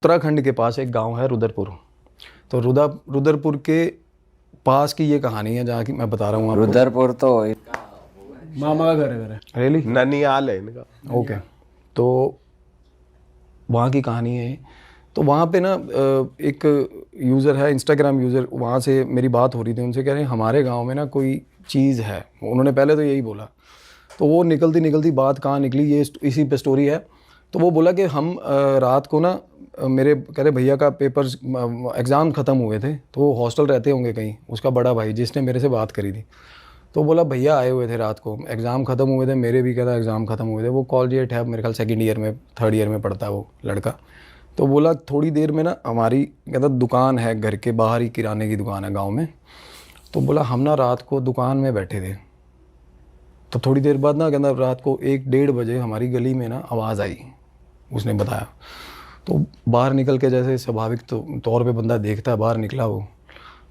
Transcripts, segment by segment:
उत्तराखंड के पास एक गांव है रुद्रपुर। तो रुद्रपुर के पास की ये कहानी है जहाँ की मैं बता रहा हूँ आपको। रुद्रपुर तो मामा का घर है मेरा। रियली? ननियाल है इनका। ओके। तो वहाँ की कहानी है। तो वहाँ पे ना एक यूज़र है, इंस्टाग्राम यूज़र, वहाँ से मेरी बात हो रही थी उनसे, कह रहे हैं हमारे गांव में ना कोई चीज़ है। उन्होंने पहले तो यही बोला। तो वो निकलती निकलती बात कहाँ निकली, ये इसी पे स्टोरी है। तो वो बोला कि हम रात को ना मेरे कह रहे भैया का पेपर्स एग्ज़ाम ख़त्म हुए थे, तो वो हॉस्टल रहते होंगे कहीं, उसका बड़ा भाई जिसने मेरे से बात करी थी। तो बोला भैया आए हुए थे रात को, एग्ज़ाम ख़त्म हुए थे, मेरे भी कह रहा एग्ज़ाम ख़त्म हुए थे। वो कॉलेज है, मेरे ख्याल सेकंड ईयर में, थर्ड ईयर में पढ़ता है वो लड़का। तो बोला थोड़ी देर में ना हमारी कहता दुकान है, घर के बाहर ही किराने की दुकान है गाँव में। तो बोला हम ना रात को दुकान में बैठे थे, तो थोड़ी देर बाद ना कहता रात को 1-1:30 बजे हमारी गली में ना आवाज़ आई, उसने बताया। तो बाहर निकल के, जैसे स्वाभाविक तौर पे बंदा देखता है, बाहर निकला वो,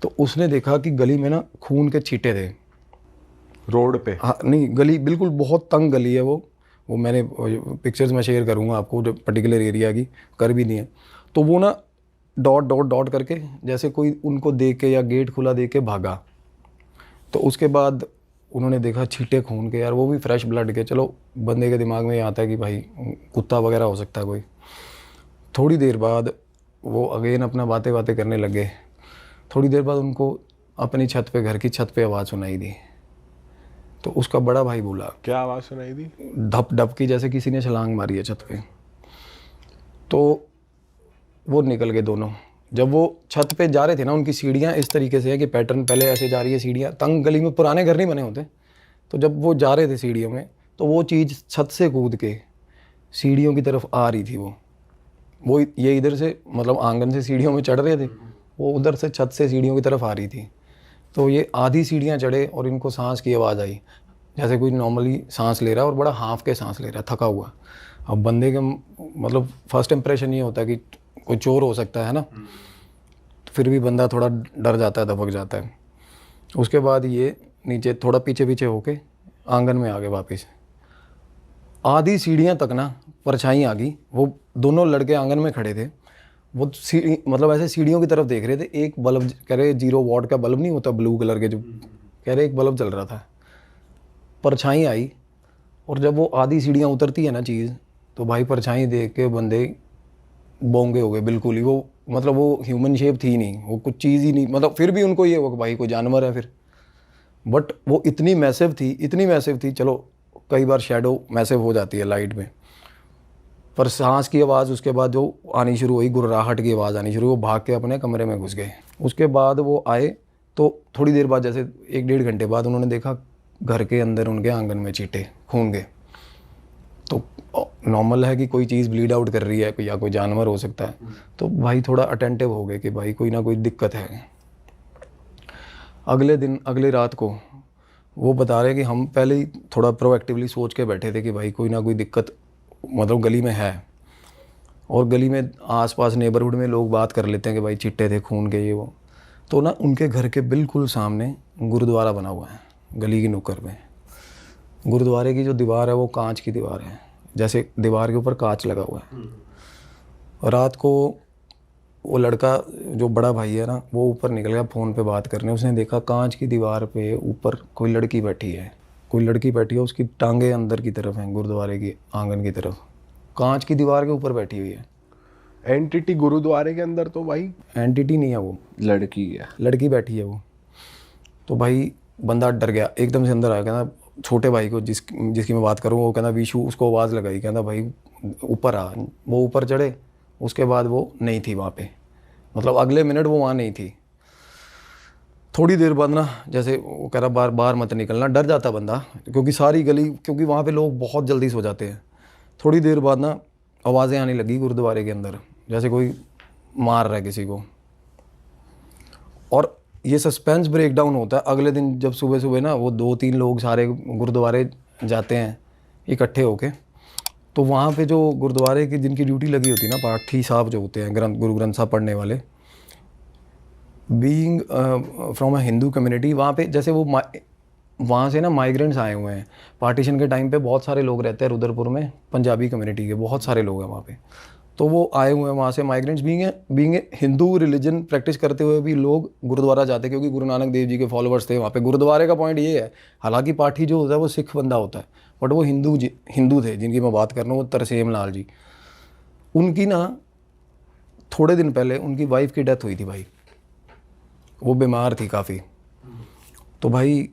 तो उसने देखा कि गली में ना खून के छींटे थे रोड पे। हाँ नहीं, गली बिल्कुल बहुत तंग गली है वो मैंने पिक्चर्स में शेयर करूँगा आपको, जो पर्टिकुलर एरिया की कर भी दी है। तो वो ना डॉट डॉट डॉट करके जैसे कोई उनको देख के या गेट खुला देख के भागा। तो उसके बाद उन्होंने देखा छींटे खून के, यार वो भी फ्रेश ब्लड के। चलो बंदे के दिमाग में ये आता है कि भाई कुत्ता वगैरह हो सकता है कोई। थोड़ी देर बाद वो अगेन अपना बातें करने लगे। थोड़ी देर बाद उनको अपनी छत पे, घर की छत पे आवाज़ सुनाई दी। तो उसका बड़ा भाई बोला, क्या आवाज़ सुनाई दी? धप धप की, जैसे किसी ने छलांग मारी है छत पे। तो वो निकल गए दोनों। जब वो छत पे जा रहे थे ना, उनकी सीढ़ियाँ इस तरीके से है कि पैटर्न पहले ऐसे जा रही है सीढ़ियाँ, तंग गली में पुराने घर नहीं बने होते। तो जब वो जा रहे थे सीढ़ियों में, तो वो चीज़ छत से कूद के सीढ़ियों की तरफ आ रही थी। वो ये इधर से मतलब आंगन से सीढ़ियों में चढ़ रहे थे, वो उधर से छत से सीढ़ियों की तरफ आ रही थी। तो ये आधी सीढ़ियाँ चढ़े और इनको सांस की आवाज़ आई, जैसे कोई नॉर्मली सांस ले रहा है और बड़ा हाफ के सांस ले रहा है, थका हुआ। अब बंदे के मतलब फर्स्ट इंप्रेशन ये होता है कि कोई चोर हो सकता है ना, तो फिर भी बंदा थोड़ा डर जाता है, दबक जाता है। उसके बाद ये नीचे थोड़ा पीछे पीछे होके आंगन में आ गए वापस। आधी सीढ़ियाँ तक ना परछाई आ गई। वो दोनों लड़के आंगन में खड़े थे, वो मतलब ऐसे सीढ़ियों की तरफ देख रहे थे। एक बल्ब, कह रहे 0 वॉट का बल्ब नहीं होता ब्लू कलर के, जो कह रहे एक बल्ब चल रहा था। परछाई आई, और जब वो आधी सीढ़ियाँ उतरती है ना चीज़, तो भाई परछाई देख के बंदे बोंगे हो गए बिल्कुल ही। वो मतलब वो ह्यूमन शेप थी नहीं, वो कुछ चीज़ ही नहीं। मतलब फिर भी उनको ये हुआ कि भाई कोई जानवर है फिर, बट वो इतनी मैसिव थी। चलो कई बार शैडो मैसिव हो जाती है लाइट में, पर सांस की आवाज़ उसके बाद जो आनी शुरू हुई, गुर्राहट की आवाज़ आनी शुरू, वो भाग के अपने कमरे में घुस गए। उसके बाद वो आए तो थोड़ी देर बाद, जैसे 1-1.5 घंटे बाद, उन्होंने देखा घर के अंदर उनके आंगन में छींटे खून के। तो नॉर्मल है कि कोई चीज़ ब्लीड आउट कर रही है या कोई जानवर हो सकता है। तो भाई थोड़ा अटेंटिव हो गए कि भाई कोई ना कोई दिक्कत है। अगले रात को वो बता रहे कि हम पहले ही थोड़ा प्रोएक्टिवली सोच के बैठे थे कि भाई कोई ना कोई दिक्कत मतलब गली में है। और गली में आसपास नेबरहुड में लोग बात कर लेते हैं कि भाई चिट्टे थे खून के, ये वो। तो ना उनके घर के बिल्कुल सामने गुरुद्वारा बना हुआ है, गली की नुक्कड़ में। गुरुद्वारे की जो दीवार है वो कांच की दीवार है, जैसे दीवार के ऊपर कांच लगा हुआ है। रात को वो लड़का, जो बड़ा भाई है ना, वो ऊपर निकल गया फ़ोन पे बात करने। उसने देखा कांच की दीवार पे ऊपर कोई लड़की बैठी है, उसकी टांगे अंदर की तरफ हैं, गुरुद्वारे की आंगन की तरफ, कांच की दीवार के ऊपर बैठी हुई है। एंटिटी गुरुद्वारे के अंदर? तो भाई एंटिटी नहीं है वो, लड़की बैठी है वो। तो भाई बंदा डर गया, एकदम से अंदर आया। कहना छोटे भाई को, जिसकी मैं बात करूँ, वो कहना विशु, उसको आवाज़ लगाई, कहना भाई ऊपर आ। वो ऊपर चढ़े, उसके बाद वो नहीं थी वहाँ पे, मतलब अगले मिनट वो वहाँ नहीं थी। थोड़ी देर बाद ना, जैसे वो कह रहा बाहर मत निकलना, डर जाता बंदा, क्योंकि सारी गली, क्योंकि वहाँ पे लोग बहुत जल्दी सो जाते हैं। थोड़ी देर बाद ना आवाज़ें आने लगी गुरुद्वारे के अंदर, जैसे कोई मार रहा है किसी को। और ये सस्पेंस ब्रेक डाउन होता है अगले दिन, जब सुबह सुबह ना वो 2-3 लोग सारे गुरुद्वारे जाते हैं इकट्ठे होके। तो वहाँ पे जो गुरुद्वारे की जिनकी ड्यूटी लगी होती है ना, पाठी साहब जो होते हैं, गुरु ग्रंथ साहब पढ़ने वाले, being from a Hindu community, वहाँ पे जैसे वो वहाँ से ना माइग्रेंट्स आए हुए हैं। पार्टीशन के टाइम पे बहुत सारे लोग रहते हैं रुद्रपुर में, पंजाबी कम्युनिटी के बहुत सारे लोग हैं वहाँ पे। तो वो आए हुए हैं वहाँ से migrants, being Hindu religion practice करते हुए भी लोग गुरुद्वारा जाते, क्योंकि गुरु नानक देव जी के फॉलोअर्स थे वहाँ पे। गुरुद्वारे का पॉइंट ये है, हालांकि पाठी जो होता है वो सिख बंदा होता है, बट वो हिंदू थे जिनकी मैं बात कर रहा हूँ, वो तरसेम लाल जी। उनकी ना थोड़े दिन पहले उनकी वाइफ की डेथ हुई थी भाई, वो बीमार थी काफ़ी। तो भाई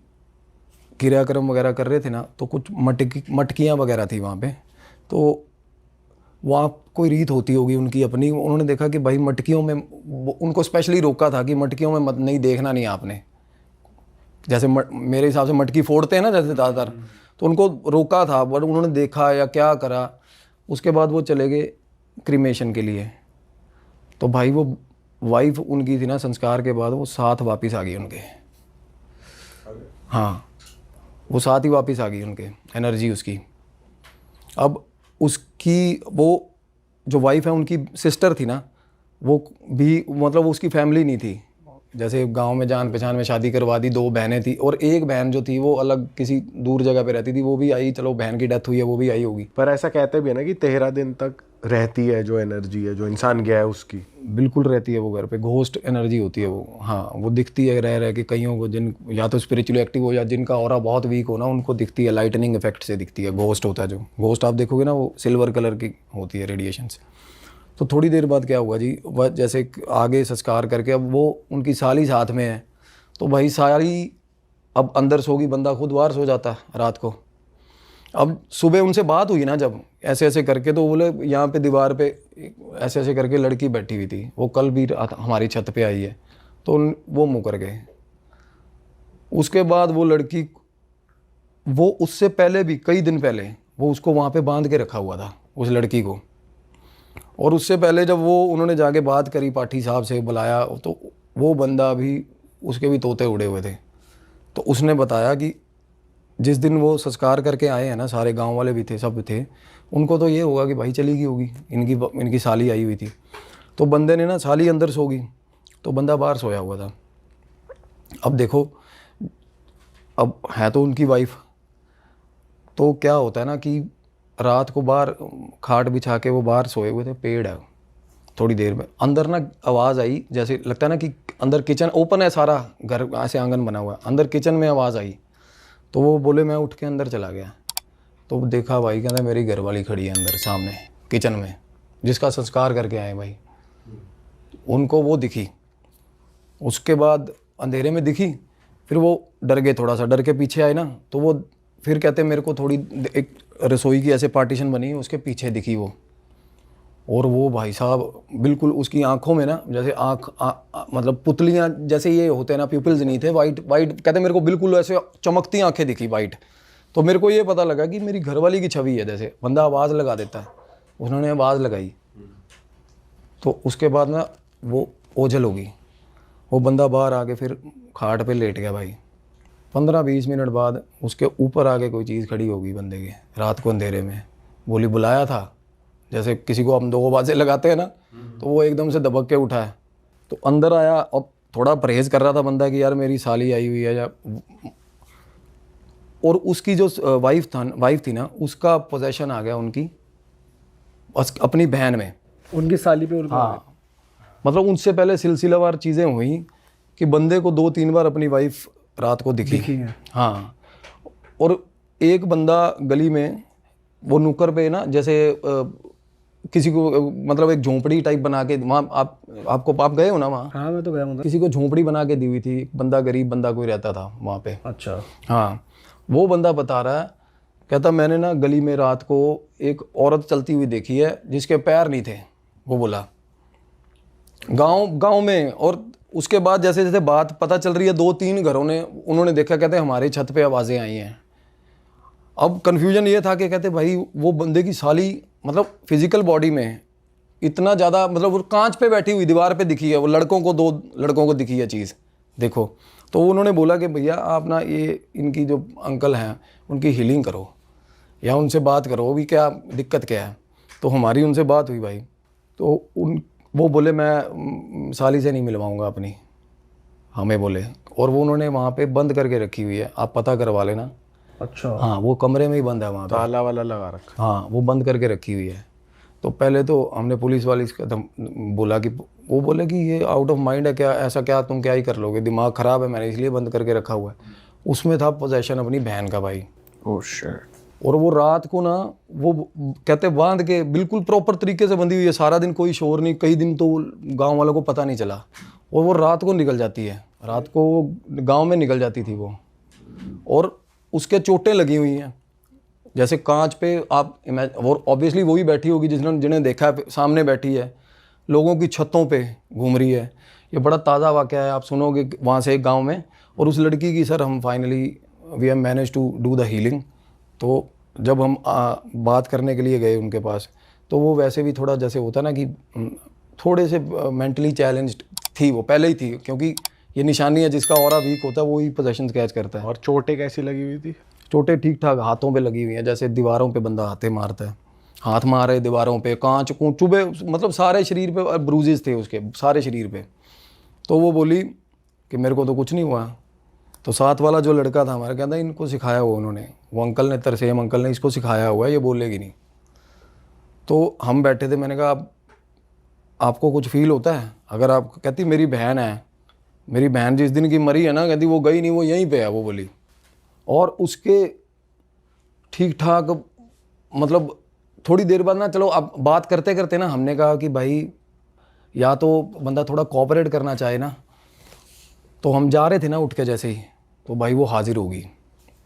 क्रियाक्रम वगैरह कर रहे थे ना, तो कुछ मटकियाँ वगैरह थी वहाँ पे, तो वहाँ कोई रीत होती होगी उनकी अपनी। उन्होंने देखा कि भाई मटकियों में, उनको स्पेशली रोका था कि मटकियों में मत नहीं देखना नहीं आपने, जैसे मेरे हिसाब से मटकी फोड़ते हैं ना जैसे ज़्यादातर, तो उनको रोका था, बट उन्होंने देखा या क्या करा, उसके बाद वो चले गए क्रीमेशन के लिए। तो भाई वो वाइफ उनकी थी ना, संस्कार के बाद वो साथ वापस आ गई उनके, हाँ वो साथ ही वापस आ गई उनके, एनर्जी उसकी। अब उसकी वो जो वाइफ है उनकी सिस्टर थी ना, वो भी मतलब उसकी फैमिली नहीं थी, जैसे गांव में जान पहचान में शादी करवा दी, 2 बहनें थी, और एक बहन जो थी वो अलग किसी दूर जगह पे रहती थी, वो भी आई, चलो बहन की डेथ हुई है वो भी आई होगी। पर ऐसा कहते भी है ना कि 13 दिन तक रहती है जो एनर्जी है, जो इंसान गया है उसकी। बिल्कुल रहती है वो घर पे, घोस्ट एनर्जी होती है वो, हाँ वो दिखती है रह रह के कईयों को, जिन या तो स्पिरिचुअली एक्टिव हो या जिनका ऑरा बहुत वीक हो ना, उनको दिखती है, लाइटनिंग इफेक्ट से दिखती है। घोस्ट होता है जो घोस्ट आप देखोगे ना, वो सिल्वर कलर की होती है रेडिएशन से। तो थोड़ी देर बाद क्या हुआ जी, वह जैसे आगे संस्कार करके, अब वो उनकी साली साथ में है, तो भाई सारी अब अंदर सोगी, बंदा खुद बाहर सो जाता है रात को। अब सुबह उनसे बात हुई ना जब ऐसे ऐसे करके, तो बोले यहाँ पे दीवार पे ऐसे ऐसे करके लड़की बैठी हुई थी, वो कल भी हमारी छत पे आई है, तो वो मुकर गए। उसके बाद वो लड़की, वो उससे पहले भी कई दिन पहले वो उसको वहाँ पे बांध के रखा हुआ था उस लड़की को, और उससे पहले जब वो उन्होंने जाके बात करी, पाठी साहब से बुलाया, तो वो बंदा भी, उसके भी तोते उड़े हुए थे। तो उसने बताया कि जिस दिन वो संस्कार करके आए हैं ना, सारे गांव वाले भी थे, सब थे, उनको तो ये होगा कि भाई चली गई होगी, इनकी साली आई हुई थी। तो बंदे ने ना, साली अंदर सो गई तो बंदा बाहर सोया हुआ था। अब देखो, अब है तो उनकी वाइफ, तो क्या होता है ना कि रात को बाहर खाट बिछा के वो बाहर सोए हुए थे, पेड़ है, थोड़ी देर में अंदर ना आवाज़ आई, जैसे लगता है ना कि अंदर किचन ओपन है, सारा घर ऐसे आंगन बना हुआ है, अंदर किचन में आवाज़ आई। तो वो बोले मैं उठ के अंदर चला गया, तो देखा भाई, कहते मेरी घरवाली खड़ी है अंदर सामने किचन में, जिसका संस्कार करके आए भाई, उनको वो दिखी। उसके बाद अंधेरे में दिखी, फिर वो डर गए, थोड़ा सा डर के पीछे आए ना, तो वो फिर कहते मेरे को थोड़ी एक रसोई की ऐसे पार्टीशन बनी, उसके पीछे दिखी वो, और वो भाई साहब बिल्कुल उसकी आंखों में ना, जैसे मतलब पुतलियाँ जैसे ये होते हैं ना, प्यूपिल्स नहीं थे, वाइट वाइट, कहते मेरे को बिल्कुल ऐसे चमकती आंखें दिखी वाइट। तो मेरे को ये पता लगा कि मेरी घरवाली की छवि है, जैसे बंदा आवाज़ लगा देता है, उन्होंने आवाज़ लगाई, तो उसके बाद ना वो ओझल होगी, वो बंदा बाहर आके फिर खाट पे लेट गया भाई। 15-20 मिनट बाद उसके ऊपर आके कोई चीज़ खड़ी होगी बंदे के, रात को अंधेरे में, बोली बुलाया था, जैसे किसी को हम 2 आवाज़ें लगाते हैं ना, तो वो एकदम से दबक के उठा है। तो अंदर आया, अब थोड़ा परहेज़ कर रहा था बंदा कि यार मेरी साली आई हुई है या, और उसकी जो वाइफ थी ना, उसका पोजेशन आ गया उनकी अपनी बहन में, उनकी साली पे उनका हाँ, मतलब उनसे पहले सिलसिलावार चीज़ें हुई कि बंदे को 2-3 बार अपनी वाइफ रात को दिखी है। हाँ। और एक बंदा गली में, वो नुक्कर पे ना, जैसे किसी को मतलब एक झोंपड़ी टाइप बना के वहाँ, आप गए हो ना वहाँ? हाँ मैं तो गया हूँ। किसी को झोंपड़ी बना के दी हुई थी, बंदा गरीब बंदा कोई रहता था वहाँ पे। अच्छा। हाँ, वो बंदा बता रहा है, कहता मैंने ना गली में रात को एक औरत चलती हुई देखी है जिसके पैर नहीं थे, वो बोला गांव में। और उसके बाद जैसे जैसे बात पता चल रही है, 2-3 घरों ने उन्होंने देखा, कहते हमारी छत पे आवाज़ें आई हैं। अब कन्फ्यूजन ये था कि कहते भाई वो बंदे की साली, मतलब फिजिकल बॉडी में इतना ज़्यादा, मतलब वो कांच पे बैठी हुई दीवार पे दिखी है, वो 2 लड़कों को दिखी है चीज़, देखो। तो उन्होंने बोला कि भैया आप ना ये इनकी जो अंकल हैं उनकी हीलिंग करो या उनसे बात करो, भी क्या दिक्कत क्या है। तो हमारी उनसे बात हुई भाई, तो वो बोले मैं साली से नहीं मिलवाऊंगा अपनी, हमें बोले, और वो उन्होंने वहाँ पे बंद करके रखी हुई है, आप पता करवा लेना। अच्छा। हाँ, वो कमरे में ही बंद है वहाँ पे, ताला वाला लगा रखा। हाँ वो बंद करके रखी हुई है। तो पहले तो हमने पुलिस वाली बोला कि वो बोले कि ये आउट ऑफ माइंड है क्या, ऐसा क्या तुम क्या ही कर लोगे, दिमाग ख़राब है, मैंने इसलिए बंद करके रखा हुआ है। उसमें था पोजेशन अपनी बहन का भाई। Oh shit. और वो रात को ना वो कहते बांध के बिल्कुल प्रॉपर तरीके से बंधी हुई है, सारा दिन कोई शोर नहीं, कई दिन तो गांव वालों को पता नहीं चला। और वो रात को निकल जाती है, रात को गांव में निकल जाती थी वो, और उसके चोटें लगी हुई हैं जैसे कांच पे आप और ऑब्वियसली वही बैठी होगी जिन्हें देखा है, सामने बैठी है, लोगों की छतों पे घूम रही है। ये बड़ा ताज़ा वाक़या है, आप सुनोगे वहाँ से एक गाँव में। और उस लड़की की सर हम finally we have manage to do the healing. तो जब हम बात करने के लिए गए उनके पास, तो वो वैसे भी थोड़ा जैसे होता ना कि थोड़े से मेंटली चैलेंज्ड थी, वो पहले ही थी, क्योंकि ये निशानी है जिसका ऑरा वीक होता है वो ही पोजेशन कैच करता है। और चोटें कैसी लगी हुई थी? चोटें ठीक ठाक हाथों पे लगी हुई हैं, जैसे दीवारों पे बंदा हाथे मारता है, हाथ मारे दीवारों पे, कांच चुभे, मतलब सारे शरीर पे ब्रूजेस थे उसके सारे शरीर पे। तो वो बोली कि मेरे को तो कुछ नहीं हुआ। तो साथ वाला जो लड़का था हमारा कहता इनको सिखाया हुआ उन्होंने, वो अंकल ने, तरसेम अंकल ने इसको सिखाया हुआ है, ये बोलेगी नहीं। तो हम बैठे थे, मैंने कहा आपको कुछ फील होता है? अगर आप, कहती मेरी बहन है, मेरी बहन जिस दिन की मरी है ना, कहती वो गई नहीं, वो यहीं पे है, वो बोली। और उसके ठीक ठाक मतलब थोड़ी देर बाद ना, चलो अब बात करते करते ना हमने कहा कि भाई या तो बंदा थोड़ा कोऑपरेट करना चाहे ना। तो हम जा रहे थे ना उठ के जैसे ही, तो भाई वो हाजिर होगी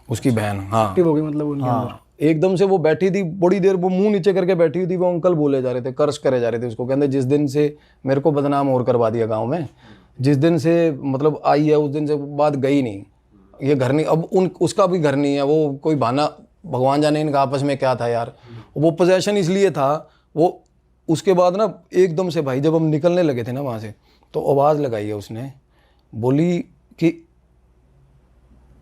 उसकी बहन। हाँ एक्टिव हो गई मतलब उनके अंदर। हाँ, एकदम से वो बैठी थी बड़ी देर, वो मुंह नीचे करके बैठी हुई थी। वो अंकल बोले जा रहे थे, कर्ज करे जा रहे थे उसको, कहते जिस दिन से मेरे को बदनाम और करवा दिया गांव में, जिस दिन से मतलब आई है उस दिन से बात गई नहीं, ये घर नहीं, अब उसका भी घर नहीं है, वो कोई बहाना, भगवान जाने इनका आपस में क्या था यार। वो पोजेशन इसलिए था वो। उसके बाद ना एकदम से भाई जब हम निकलने लगे थे ना वहाँ से, तो आवाज़ लगाई है उसने, बोली कि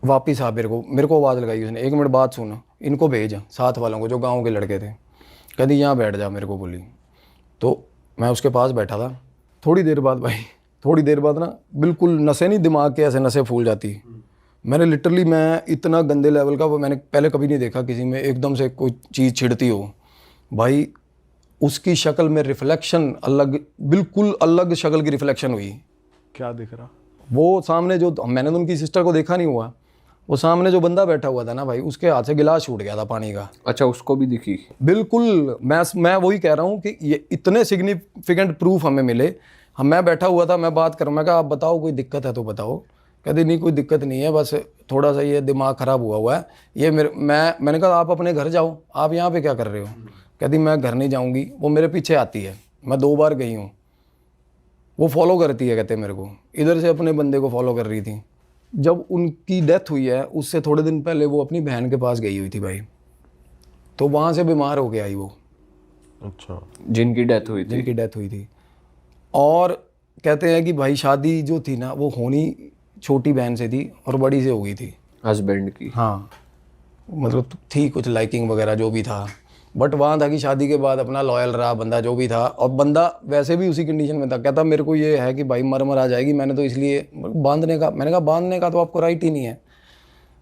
वापिस आ, मेरे को आवाज़ लगाई उसने, 1 मिनट बात सुन, इनको भेज साथ वालों को जो गांव के लड़के थे, कहती यहाँ बैठ जा, मेरे को बोली। तो मैं उसके पास बैठा था। थोड़ी देर बाद भाई, थोड़ी देर बाद ना बिल्कुल नसें नहीं, दिमाग के ऐसे नसें फूल जाती। मैंने लिटरली, मैं इतना गंदे लेवल का वो मैंने पहले कभी नहीं देखा किसी में, एकदम से कोई चीज़ छिड़ती हो भाई। उसकी शक्ल में रिफ्लेक्शन अलग, बिल्कुल अलग शक्ल की रिफ्लेक्शन हुई। क्या दिख रहा? वो सामने जो, मैंने तो उनकी सिस्टर को देखा नहीं हुआ, वो सामने जो बंदा बैठा हुआ था ना भाई, उसके हाथ से गिलास छूट गया था पानी का। अच्छा, उसको भी दिखी? बिल्कुल। मैं वही कह रहा हूँ कि ये इतने सिग्निफिकेंट प्रूफ हमें मिले। मैं बैठा हुआ था, मैं बात कर, मैं कहा आप बताओ कोई दिक्कत है तो बताओ। कहते नहीं कोई दिक्कत नहीं है, बस थोड़ा सा ये दिमाग ख़राब हुआ है ये मैंने कहा आप अपने घर जाओ, आप यहाँ पे क्या कर रहे हो? कहती मैं घर नहीं जाऊँगी। वो मेरे पीछे आती है, मैं 2 बार गई हूँ, वो फॉलो करती है, कहते मेरे को इधर से अपने बंदे को फॉलो कर रही थी। जब उनकी डेथ हुई है उससे थोड़े दिन पहले वो अपनी बहन के पास गई हुई थी भाई, तो वहाँ से बीमार हो के आई वो। अच्छा, जिनकी डेथ हुई थी? जिनकी डेथ हुई थी। और कहते हैं कि भाई शादी जो थी ना वो होनी छोटी बहन से थी और बड़ी से हो गई थी, हस्बैंड की। हाँ, मतलब थी कुछ लाइकिंग वगैरह जो भी था, बट वहाँ था कि शादी के बाद अपना लॉयल रहा बंदा जो भी था, और बंदा वैसे भी उसी कंडीशन में था। कहता मेरे को ये है कि भाई मर आ जाएगी, मैंने तो इसलिए बांधने का, मैंने कहा बांधने का तो आपको राइट ही नहीं है।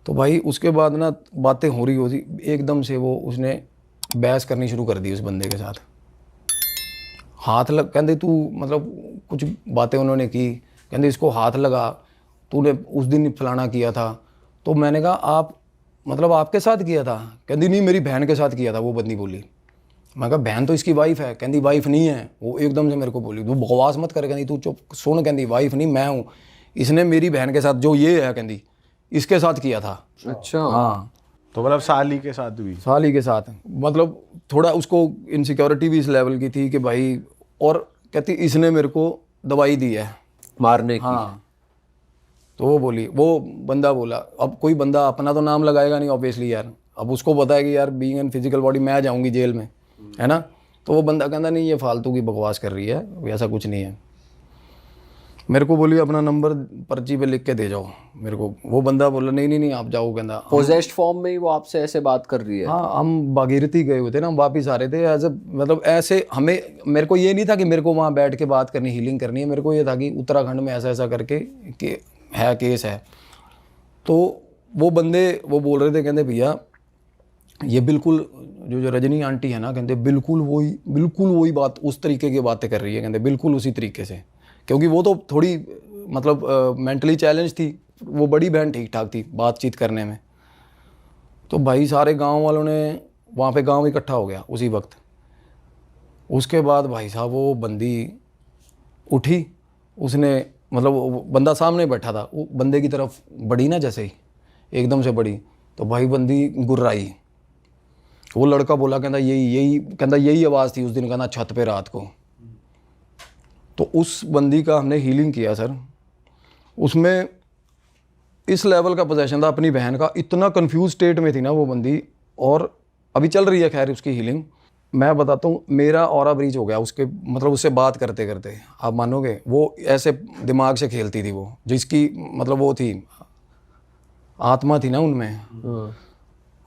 तो भाई उसके बाद ना बातें हो रही होती, एकदम से वो उसने बहस करनी शुरू कर दी उस बंदे के साथ, हाथ लग, कहते तू मतलब कुछ बातें उन्होंने की, कहते इसको हाथ लगा, तूने उस दिन फलाना किया था। तो मैंने कहा आप मतलब आपके साथ किया था? कहती नहीं मेरी बहन के साथ किया था, वो बंदी बोली। मैं कहा बहन तो इसकी वाइफ है। कहती वाइफ नहीं है। वो एकदम से मेरे को बोली तू बकवास मत कर, कहती तू चुप सुन, कहती वाइफ नहीं मैं हूँ, इसने मेरी बहन के साथ जो ये है कहती इसके साथ किया था। अच्छा हाँ, तो मतलब साली के साथ भी? साली के साथ, मतलब थोड़ा उसको इनसिक्योरिटी भी इस लेवल की थी कि भाई, और कहती इसने मेरे को दवाई दी है मारने की। हाँ। तो वो बोली, वो बंदा बोला, अब कोई बंदा अपना तो नाम लगाएगा नहीं ऑब्वियसली यार, अब उसको पता है कि यार बीइंग एन फिजिकल बॉडी मैं जाऊंगी जेल में, है ना। तो वो बंदा कहता नहीं ये फालतू की बकवास कर रही है, ऐसा कुछ नहीं है। मेरे को बोली अपना नंबर पर्ची पे लिख के दे जाओ मेरे को। वो बंदा बोला नहीं नहीं नहीं आप जाओ, कहता पोजेस्ड फॉर्म में ही वो आपसे ऐसे बात कर रही है? हाँ, हम भागीरथी गए हुए थे ना, हम वापिस आ रहे थे एज ए, मतलब ऐसे हमें, मेरे को ये नहीं था कि मेरे को वहाँ बैठ के बात करनी, हीलिंग करनी है। मेरे को ये था कि उत्तराखंड में ऐसा ऐसा करके कि है केस है। तो वो बंदे वो बोल रहे थे, कहते भैया ये बिल्कुल जो रजनी आंटी है ना, कहते बिल्कुल वही बात, उस तरीके की बातें कर रही है, कहते बिल्कुल उसी तरीके से। क्योंकि वो तो थोड़ी मतलब मेंटली चैलेंज थी, वो बड़ी बहन ठीक ठाक थी बातचीत करने में। तो भाई सारे गांव वालों ने वहाँ पे गांव इकट्ठा हो गया उसी वक्त। उसके बाद भाई साहब वो बंदी उठी, उसने मतलब वो बंदा सामने बैठा था, वो बंदे की तरफ बढ़ी ना, जैसे ही एकदम से बढ़ी तो भाई बंदी गुर्राई। वो लड़का बोला, कहता यही आवाज़ थी उस दिन, कहना छत पे रात को। तो उस बंदी का हमने हीलिंग किया सर। उसमें इस लेवल का पोजेशन था अपनी बहन का, इतना कंफ्यूज स्टेट में थी ना वो बंदी, और अभी चल रही है खैर उसकी हीलिंग। मैं बताता हूँ, मेरा ऑरा ब्रीच हो गया उसके, मतलब उससे बात करते करते, आप मानोगे वो ऐसे दिमाग से खेलती थी वो, जिसकी मतलब वो थी आत्मा थी ना उनमें।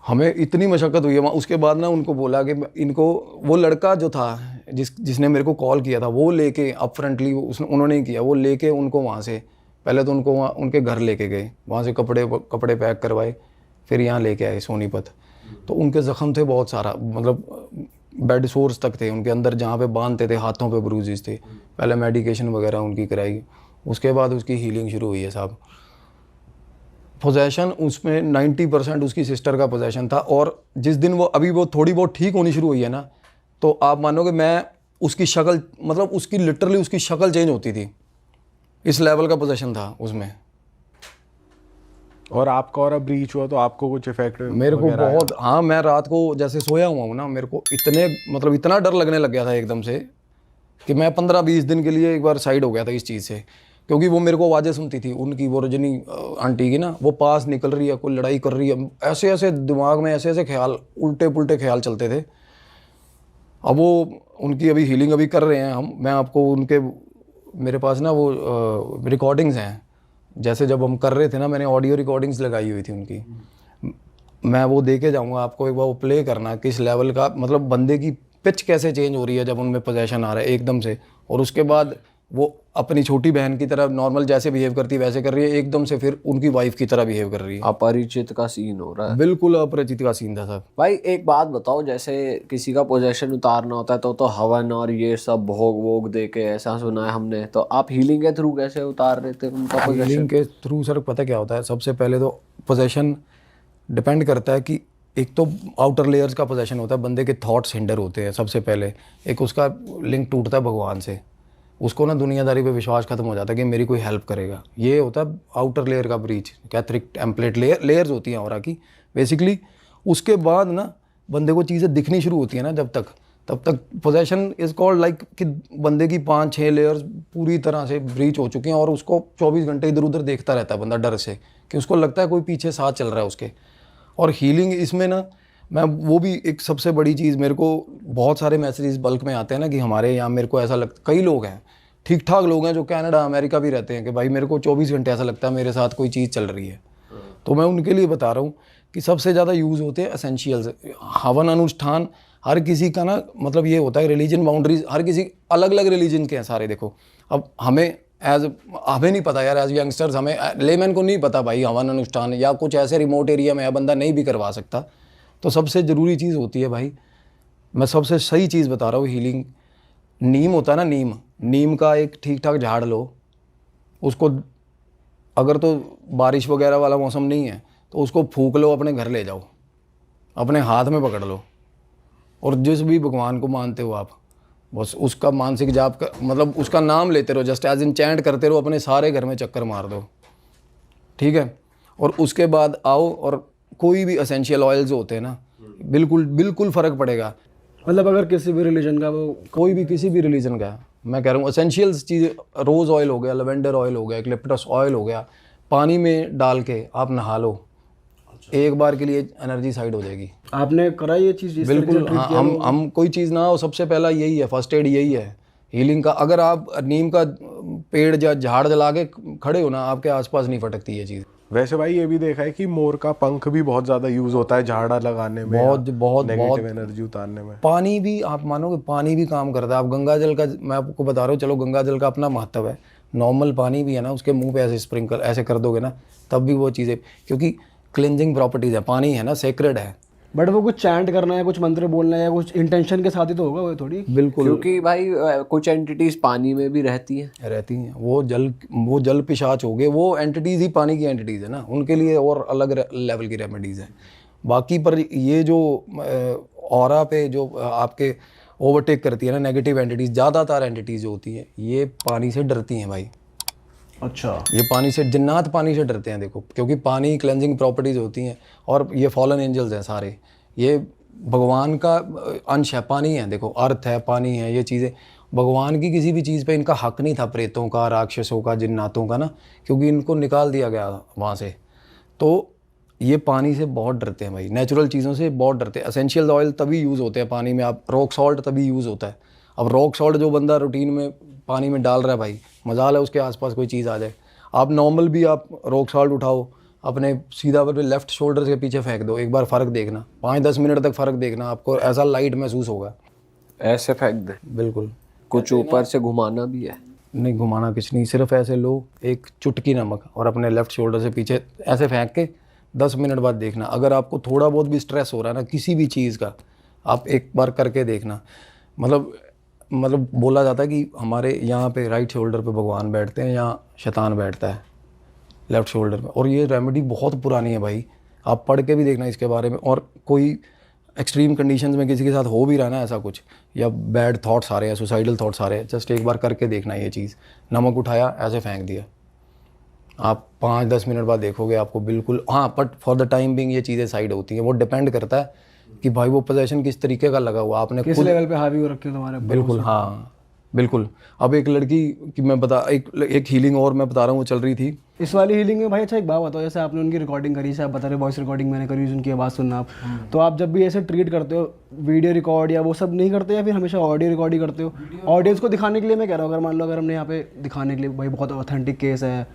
हमें इतनी मशक्क़त हुई है वहाँ। उसके बाद ना उनको बोला कि इनको, वो लड़का जो था जिसने मेरे को कॉल किया था, वो लेके अप फ्रंटली उन्होंने ही किया, वो लेके उनको वहाँ से, पहले तो उनको वहाँ उनके घर लेके गए, वहाँ से कपड़े पैक करवाए, फिर यहाँ लेके आए सोनीपत। तो उनके ज़ख़म थे बहुत सारा, मतलब बेड सोर्स तक थे उनके अंदर, जहाँ पे बांधते थे, हाथों पे ब्रूजेस थे। पहले मेडिकेशन वगैरह उनकी कराई, उसके बाद उसकी हीलिंग शुरू हुई है साहब। पोजेशन उसमें 90% उसकी सिस्टर का पोजेशन था। और जिस दिन वो अभी वो थोड़ी बहुत ठीक होनी शुरू हुई है ना, तो आप मानोगे मैं उसकी शक्ल, मतलब उसकी लिटरली उसकी शक्ल चेंज होती थी, इस लेवल का पोजेशन था उसमें। और आपका और ब्रीच हुआ तो आपको कुछ इफेक्ट मेरे को बहुत, हाँ, मैं रात को जैसे सोया हुआ हूँ ना, मेरे को इतना डर लगने लग गया था एकदम से कि मैं 15-20 दिन के लिए एक बार साइड हो गया था इस चीज़ से। क्योंकि वो मेरे को आवाज़ें सुनती थी उनकी, वो रजनी आंटी की ना, वो पास निकल रही है, कोई लड़ाई कर रही है, ऐसे ऐसे दिमाग में ऐसे ऐसे ख्याल, उल्टे पुल्टे ख्याल चलते थे। अब वो उनकी अभी हीलिंग अभी कर रहे हैं हम, मैं आपको उनके, मेरे पास ना वो रिकॉर्डिंग्स हैं, जैसे जब हम कर रहे थे ना, मैंने ऑडियो रिकॉर्डिंग्स लगाई हुई थी उनकी, मैं वो दे के जाऊँगा आपको, एक बार वो प्ले करना, किस लेवल का, मतलब बंदे की पिच कैसे चेंज हो रही है जब उनमें पोजेशन आ रहा है एकदम से। और उसके बाद वो अपनी छोटी बहन की तरह नॉर्मल जैसे बिहेव करती है वैसे कर रही है, एकदम से फिर उनकी वाइफ की तरह बिहेव कर रही है। अपरिचित का सीन हो रहा है। बिल्कुल अपरिचित का सीन था साहब। भाई एक बात बताओ, जैसे किसी का पोजेशन उतारना होता है तो हवन और ये सब भोग वोग दे के, ऐसा सुना है हमने, तो आप हीलिंग के थ्रू कैसे उतार रहे थे उनका पोजेशन? हीलिंग के थ्रू सर पता क्या होता है, सबसे पहले तो पोजेशन डिपेंड करता है कि एक तो आउटर लेयर्स का पोजेशन होता है, बंदे के थॉट्स हिंडर होते हैं सबसे पहले, एक उसका लिंक टूटता है भगवान से, उसको ना दुनियादारी पे विश्वास खत्म हो जाता है कि मेरी कोई हेल्प करेगा। ये होता है आउटर लेयर का ब्रीच, कैथरिक टेम्पलेट लेयर्स होती हैं ऑरा की बेसिकली। उसके बाद ना बंदे को चीज़ें दिखनी शुरू होती हैं ना, तब तक पोजेशन इज़ कॉल्ड लाइक कि बंदे की 5-6 लेयर्स पूरी तरह से ब्रीच हो चुकी हैं, और उसको 24 घंटे इधर उधर देखता रहता है बंदा डर से, कि उसको लगता है कोई पीछे साथ चल रहा है उसके। और हीलिंग इसमें ना, मैं वो भी एक सबसे बड़ी चीज़, मेरे को बहुत सारे मैसेजेस बल्क में आते हैं ना कि हमारे यहाँ, मेरे को ऐसा लगता, कई लोग हैं ठीक ठाक लोग हैं जो कनाडा अमेरिका भी रहते हैं, कि भाई मेरे को 24 घंटे ऐसा लगता है मेरे साथ कोई चीज़ चल रही है। तो मैं उनके लिए बता रहा हूँ कि सबसे ज़्यादा यूज़ होते हैं एसेंशियल्स। हवन अनुष्ठान हर किसी का ना, मतलब ये होता है रिलीजन बाउंड्रीज, हर किसी अलग अलग रिलीजन के हैं सारे। देखो अब हमें नहीं पता यार, एज यंगस्टर्स, हमें लेमैन को नहीं पता भाई हवन अनुष्ठान, या कुछ ऐसे रिमोट एरिया में है बंदा नहीं भी करवा सकता। तो सबसे ज़रूरी चीज़ होती है भाई, मैं सबसे सही चीज़ बता रहा हूँ, हीलिंग। नीम होता है ना, नीम का एक ठीक ठाक झाड़ लो, उसको अगर तो बारिश वगैरह वाला मौसम नहीं है तो उसको फूंक लो, अपने घर ले जाओ, अपने हाथ में पकड़ लो, और जिस भी भगवान को मानते हो आप, बस उसका मानसिक जाप कर, मतलब उसका नाम लेते रहो, जस्ट एज इन चैंट करते रहो, अपने सारे घर में चक्कर मार दो, ठीक है। और उसके बाद आओ, और कोई भी एसेंशियल ऑयल्स होते हैं ना, बिल्कुल फ़र्क पड़ेगा। मतलब अगर किसी भी रिलीजन का, वो कोई भी किसी भी रिलीजन का, मैं कह रहा हूँ एसेंशियल्स चीज़, रोज़ ऑयल हो गया, लेवेंडर ऑयल हो गया, एक्लिप्टस ऑयल हो गया, पानी में डाल के आप नहा लो, एक बार के लिए एनर्जी साइड हो जाएगी। आपने करा ये चीज़? बिल्कुल हाँ, हम कोई चीज़ ना हो, सबसे पहला यही है, फर्स्ट एड यही है हीलिंग का। अगर आप नीम का पेड़ या झाड़ जला के खड़े हो ना, आपके आसपास नहीं फटकती ये चीज़। वैसे भाई ये भी देखा है कि मोर का पंख भी बहुत ज्यादा यूज होता है झाड़ा लगाने में, बहुत नेगेटिव एनर्जी उतारने में। पानी भी, आप मानोगे पानी भी काम करता है। आप गंगा जल का, मैं आपको बता रहा हूँ, चलो गंगा जल का अपना महत्व है, नॉर्मल पानी भी है ना, उसके मुंह पे ऐसे स्प्रिंकल ऐसे कर दोगे ना, तब भी वो चीज़ें, क्योंकि क्लिनजिंग प्रॉपर्टीज़ है, पानी है ना, सेक्रेड है, बट वो कुछ चैंट करना है, कुछ मंत्र बोलना है, या कुछ इंटेंशन के साथ ही तो होगा वो थोड़ी। बिल्कुल क्योंकि भाई कुछ एंटिटीज पानी में भी रहती हैं। रहती हैं, वो जल पिशाच हो गए, वो एंटिटीज़ ही पानी की एंटिटीज़ है ना, उनके लिए और अलग लेवल की रेमेडीज़ हैं। बाकी पर ये जो ऑरा पे जो आपके ओवरटेक करती है ना नेगेटिव एंटिटीज़, ज़्यादातर एंटिटीज़ जो होती हैं ये पानी से डरती हैं भाई। अच्छा। ये पानी से, जिन्नात पानी से डरते हैं देखो, क्योंकि पानी क्लेंजिंग प्रॉपर्टीज़ होती हैं, और ये फॉलन एंजल्स हैं सारे, ये भगवान का अंश है, पानी है, देखो अर्थ है, पानी है, ये चीज़ें भगवान की किसी भी चीज़ पे इनका हक नहीं था, प्रेतों का, राक्षसों का, जिन्नातों का ना, क्योंकि इनको निकाल दिया गया वहाँ से। तो ये पानी से बहुत डरते हैं भाई, नेचुरल चीज़ों से बहुत डरते हैं। एसेंशियल ऑयल तभी यूज़ होते हैं पानी में, आप रॉक सॉल्ट तभी यूज़ होता है। अब रॉक सॉल्ट जो बंदा रूटीन में पानी में डाल रहा है भाई, मजाल है उसके आसपास कोई चीज़ आ जाए। आप नॉर्मल भी आप रॉक सॉल्ट उठाओ, अपने सीधा पर लेफ्ट शोल्डर के पीछे फेंक दो, एक बार फ़र्क देखना, 5-10 मिनट तक फ़र्क देखना, आपको ऐसा लाइट महसूस होगा। ऐसे फेंक दे, बिल्कुल। कुछ ऊपर से घुमाना भी है? नहीं, घुमाना कुछ नहीं, सिर्फ ऐसे लो एक चुटकी नमक और अपने लेफ्ट शोल्डर से पीछे ऐसे फेंक के 10 मिनट बाद देखना। अगर आपको थोड़ा बहुत भी स्ट्रेस हो रहा है ना किसी भी चीज़ का, आप एक बार करके देखना। मतलब बोला जाता है कि हमारे यहाँ पे राइट शोल्डर पे भगवान बैठते हैं, यहाँ शैतान बैठता है लेफ्ट शोल्डर पे, और ये रेमेडी बहुत पुरानी है भाई, आप पढ़ के भी देखना इसके बारे में। और कोई एक्सट्रीम कंडीशंस में किसी के साथ हो भी रहा है ना ऐसा कुछ, या बैड थॉट्स आ रहे हैं, सुसाइडल थॉट्स आ रहे हैं, जस्ट एक बार करके देखना ये चीज़। नमक उठाया, ऐसे फेंक दिया, आप 5-10 मिनट बाद देखोगे आपको बिल्कुल, हाँ but for the time being ये चीज़ें साइड होती हैं। वो डिपेंड करता है कि भाई वो पोजेशन किस तरीके का लगा हुआ, आपने किस लेवल पे हावी हो रखे हो तुम्हारे ऊपर। बिल्कुल, हाँ बिल्कुल। अब एक लड़की की मैं एक हीलिंग और मैं बता रहा हूँ चल रही थी। इस वाली हीलिंग में भाई अच्छा एक बात बताओ, जैसे आपने उनकी रिकॉर्डिंग करी, जैसे आप बता रहे वॉइस रिकॉर्डिंग मैंने करी, उनकी आवाज़ सुनना आप, तो आप जब भी ऐसे ट्रीट करते हो, वीडियो रिकॉर्ड या वो सब नहीं करते, या फिर हमेशा ऑडियो रिकॉर्ड ही करते हो? ऑडियंस को दिखाने के लिए मैं कह रहा हूँ, अगर मान लो अगर हमने यहाँ पे दिखाने के लिए भाई बहुत ऑथेंटिक केस है,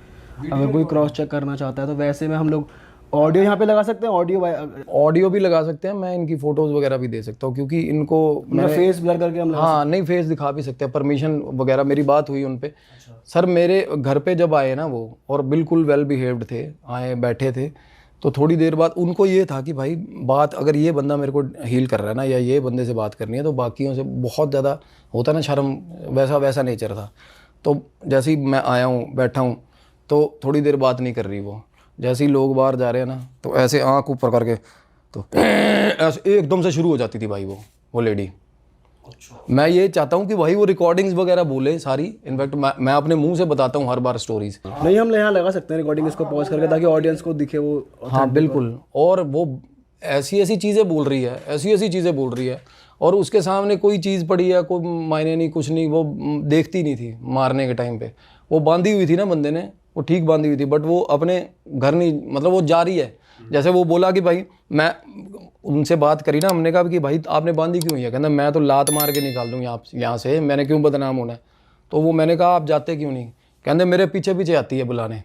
अगर कोई क्रॉस चेक करना चाहता है, तो वैसे में हम लोग ऑडियो यहाँ पे लगा सकते हैं? ऑडियो भी लगा सकते हैं, मैं इनकी फ़ोटोज़ वगैरह भी दे सकता हूँ, क्योंकि इनको मैं फेस ब्लर करके हम हाँ नहीं, फेस दिखा भी सकते हैं, परमिशन वगैरह। मेरी बात हुई उन पे। सर मेरे घर पे जब आए ना वो, और बिल्कुल वेल बिहेव्ड थे, आए बैठे थे, तो थोड़ी देर बाद उनको ये था कि भाई बात, अगर ये बंदा मेरे को हील कर रहा है ना, या ये बंदे से बात करनी है, तो बाकियों से बहुत ज़्यादा होता ना शर्म, वैसा नेचर था। तो जैसे ही मैं आया हूँ, बैठा हूँ, तो थोड़ी देर बात नहीं कर रही वो। जैसे ही लोग बाहर जा रहे हैं ना, तो ऐसे आँख ऊपर करके, तो ऐसे एकदम से शुरू हो जाती थी भाई वो लेडी। मैं ये चाहता हूँ कि भाई वो रिकॉर्डिंग्स वगैरह बोले सारी, इनफैक्ट मैं अपने मुंह से बताता हूँ हर बार स्टोरीज। नहीं, हम यहाँ लगा सकते हैं रिकॉर्डिंग, इसको पॉज करके, ताकि ऑडियंस को दिखे वो। हाँ बिल्कुल। और वो ऐसी चीज़ें बोल रही है, ऐसी चीज़ें बोल रही है, और उसके सामने कोई चीज़ पड़ी है, कोई मायने नहीं, कुछ नहीं, वो देखती नहीं थी। मारने के टाइम पे वो बांधी हुई थी ना बंदे ने, वो ठीक बांधी हुई थी, बट वो अपने घर नहीं, मतलब वो जा रही है। जैसे वो बोला कि भाई, मैं उनसे बात करी ना, हमने कहा कि भाई आपने बांधी क्यों है? कहना मैं तो लात मार के निकाल दूँ यहाँ से, मैंने क्यों बदनाम होना है? तो वो मैंने कहा आप जाते क्यों नहीं? कहते मेरे पीछे पीछे आती है बुलाने।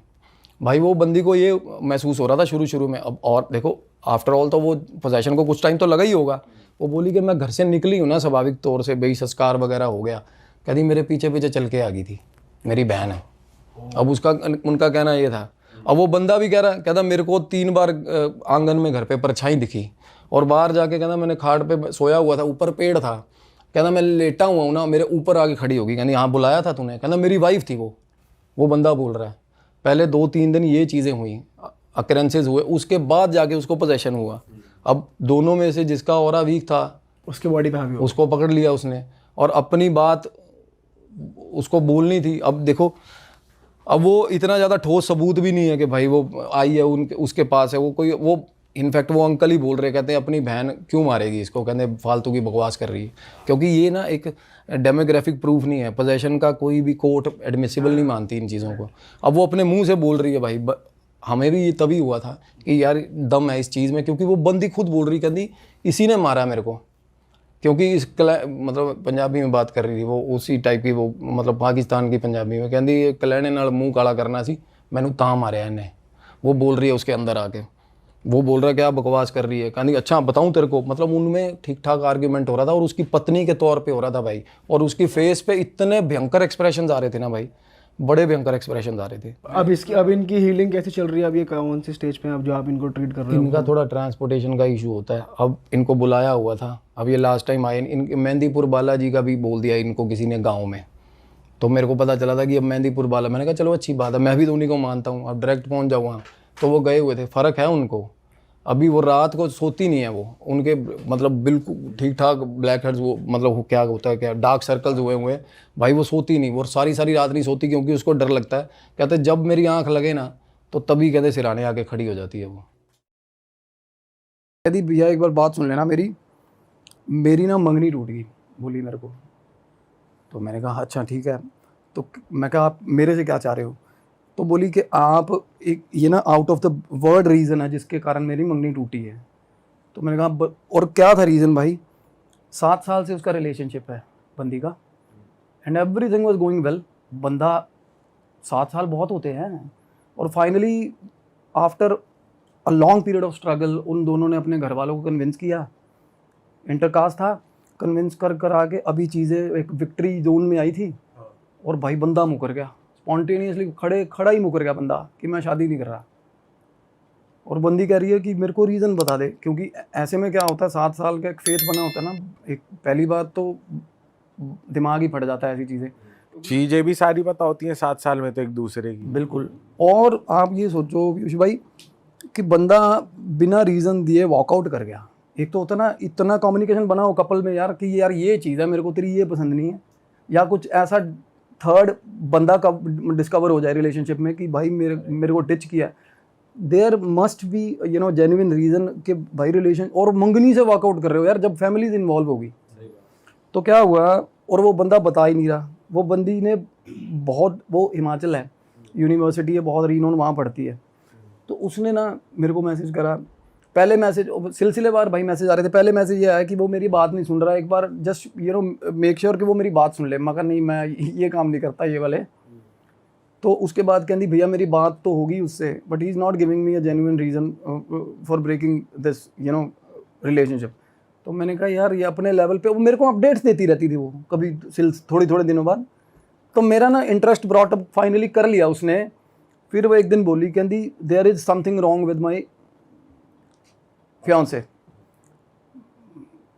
भाई वो बंदी को ये महसूस हो रहा था शुरू में। अब और देखो, आफ्टर ऑल तो वो पोजेशन को कुछ टाइम तो लगा ही होगा। वो बोली कि मैं घर से निकली हूँ ना स्वाभाविक तौर से, भाई संस्कार वगैरह हो गया, कहती मेरे पीछे पीछे चल के आ गई थी, मेरी बहन है। अब उनका कहना ये था। अब वो बंदा भी कहता मेरे को 3 बार आंगन में घर पे परछाई दिखी, और बाहर जाके कहना मैंने खाट पे सोया हुआ था, ऊपर पेड़ था, कहना मैं लेटा हुआ हूँ ना, मेरे ऊपर आके खड़ी होगी, कहनी हाँ बुलाया था तूने? कहना मेरी वाइफ थी वो बंदा बोल रहा है। पहले 2-3 दिन ये चीज़ें हुई, अकरेंसेज हुए, उसके बाद जाके उसको पोजेशन हुआ। अब दोनों में से जिसका ऑरा वीक था, उसके बॉडी पे हावी हो, उसको पकड़ लिया उसने, और अपनी बात उसको बोलनी थी। अब देखो, अब वो इतना ज़्यादा ठोस सबूत भी नहीं है कि भाई वो आई है उसके पास है, वो इनफैक्ट वो अंकल ही बोल रहे, कहते हैं अपनी बहन क्यों मारेगी इसको, कहते फालतू की बकवास कर रही है। क्योंकि ये ना एक डेमोग्राफिक प्रूफ नहीं है, पोजेशन का कोई भी कोर्ट एडमिसिबल नहीं मानती इन चीज़ों को। अब वो अपने मुंह से बोल रही है भाई, हमें भी ये तभी हुआ था कि यार दम है इस चीज़ में, क्योंकि वो बंदी खुद बोल रही, कहती इसी ने मारा मेरे को। क्योंकि मतलब पंजाबी में बात कर रही थी वो, उसी टाइप की वो, मतलब पाकिस्तान की पंजाबी में, कहती कलैने नाल मुँह काला करना सी, मैनू तां मारिया इन्हें। वो बोल रही है उसके अंदर आके, वो बोल रहा है क्या बकवास कर रही है, कहती अच्छा बताऊं तेरे को। मतलब उनमें ठीक ठाक आर्ग्यूमेंट हो रहा था, और उसकी पत्नी के तौर पे हो रहा था भाई, और उसकी फेस पे इतने भयंकर एक्सप्रेशंस आ रहे थे ना भाई, बड़े भयंकर एक्सप्रेशन आ रहे थे। अब इनकी हीलिंग कैसे चल रही है? अब ये कौन सी स्टेज पे हैं अब जो आप इनको ट्रीट कर रहे हो? इनका थोड़ा ट्रांसपोर्टेशन का इशू होता है। अब इनको बुलाया हुआ था, अब ये लास्ट टाइम आए, इनके मेहंदीपुर बालाजी का भी बोल दिया इनको किसी ने गाँव में, तो मेरे को पता चला था कि अब मेहंदीपुर बाला, मैंने कहा चलो अच्छी बात है, मैं भी तो उन्हीं को मानता हूँ, अब डायरेक्ट पहुँच जाऊँ वहाँ। तो वो गए हुए थे, फ़र्क है उनको, अभी वो रात को सोती नहीं है वो, उनके मतलब बिल्कुल ठीक ठाक ब्लैक हेड्स, वो मतलब वो क्या होता है, क्या डार्क सर्कल्स हुए हुए हैं भाई, वो सोती नहीं, वो सारी सारी रात नहीं सोती, क्योंकि उसको डर लगता है। कहते जब मेरी आँख लगे ना तो तभी कहते सिराने आके खड़ी हो जाती है वो। यदि भैया एक बार बात सुन लेना मेरी ना मंगनी टूट गई, बोली मेरे को। तो मैंने कहा अच्छा ठीक है। तो मैं कहा आप मेरे से क्या चाह रहे हो? तो बोली कि आप एक ये ना out of the word reason है जिसके कारण मेरी मंगनी टूटी है। तो मैंने कहा और क्या था रीज़न भाई? 7 साल से उसका रिलेशनशिप है बंदी का, and everything was going well. बंदा 7 साल बहुत होते हैं, और finally after a long period of struggle उन दोनों ने अपने घर वालों को कन्विंस किया, इंटरकास्ट था, कन्विंस कर आके अभी चीज़ें एक विक्ट्री जोन में आई थी, और भाई बंदा मुकर गया स्पॉन्टेनियसली, खड़ा ही मुकर गया बंदा कि मैं शादी नहीं कर रहा। और बंदी कह रही है कि मेरे को रीज़न बता दे, क्योंकि ऐसे में क्या होता है, 7 साल का एक फेथ बना होता है ना, एक पहली बात तो दिमाग ही फट जाता है ऐसी चीजें भी सारी पता होती हैं 7 साल में तो एक दूसरे की। बिल्कुल। और आप ये सोचो पीयूष भाई कि बंदा बिना रीज़न दिए वॉकआउट कर गया। एक तो होता ना इतना कम्युनिकेशन बना हो कपल में यार कि यार ये चीज़ है मेरे को तेरी ये पसंद नहीं है, या कुछ ऐसा थर्ड बंदा का डिस्कवर हो जाए रिलेशनशिप में कि भाई मेरे को टिच किया। There must be genuine reason कि भाई रिलेशन, और मंगनी से वॉकआउट कर रहे हो यार, जब फैमिलीज इन्वॉल्व होगी। तो क्या हुआ, और वो बंदा बता ही नहीं रहा। वो बंदी ने वो हिमाचल है, यूनिवर्सिटी है, बहुत रीनोन वहाँ पढ़ती है। तो उसने ना मेरे को मैसेज करा, पहले मैसेज सिलसिलेवार भाई मैसेज आ रहे थे। पहले मैसेज ये आया कि वो मेरी बात नहीं सुन रहा, एक बार जस्ट मेक श्योर कि वो मेरी बात सुन ले। मगर नहीं, मैं ये काम नहीं करता ये वाले। तो उसके बाद कहती भैया मेरी बात तो होगी उससे, but he is not giving me a genuine reason for breaking this relationship. तो मैंने कहा यार ये अपने लेवल पे, वो मेरे को अपडेट्स देती रहती थी वो कभी थोड़े दिनों बाद। तो मेरा ना इंटरेस्ट ब्रॉट अप फाइनली कर लिया उसने। फिर वो एक दिन बोली, कहती there is something wrong with my fiance,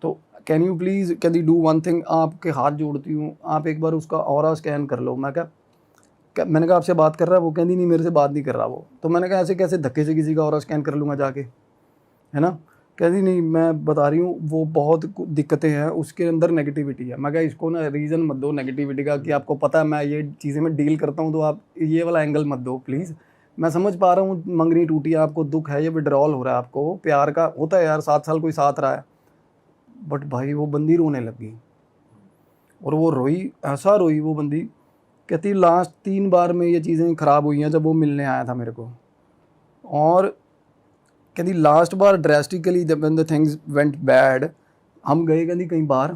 तो कैन यू प्लीज़ कहती डू वन थिंग, आपके हाथ जोड़ती हूँ, आप एक बार उसका ऑरा स्कैन कर लो। मैंने कहा आपसे बात कर रहा है वो? कहती नहीं मेरे से बात नहीं कर रहा वो। तो मैंने कहा ऐसे कैसे धक्के से किसी का ऑरा स्कैन कर लूँगा जाके, है ना? कहती नहीं मैं बता रही हूँ वो बहुत दिक्कतें हैं उसके अंदर, नेगेटिविटी है। मैं कहा इसको ना रीज़न मत दो नेगेटिविटी का कि आपको पता है मैं ये चीज़ें में डील करता हूँ, तो आप ये वाला एंगल मत दो प्लीज़। मैं समझ पा रहा हूँ मंगनी टूटी है, आपको दुख है, ये विड्रॉल हो रहा है, आपको प्यार का होता है यार, 7 साल कोई साथ रहा है। बट भाई वो बंदी रोने लग गई, और वो रोई, ऐसा रोई वो बंदी। कहती लास्ट 3 बार में ये चीज़ें ख़राब हुई हैं जब वो मिलने आया था मेरे को। और कहती लास्ट बार ड्रेस्टिकली जब when the things went bad, हम गए कहती कहीं बाहर,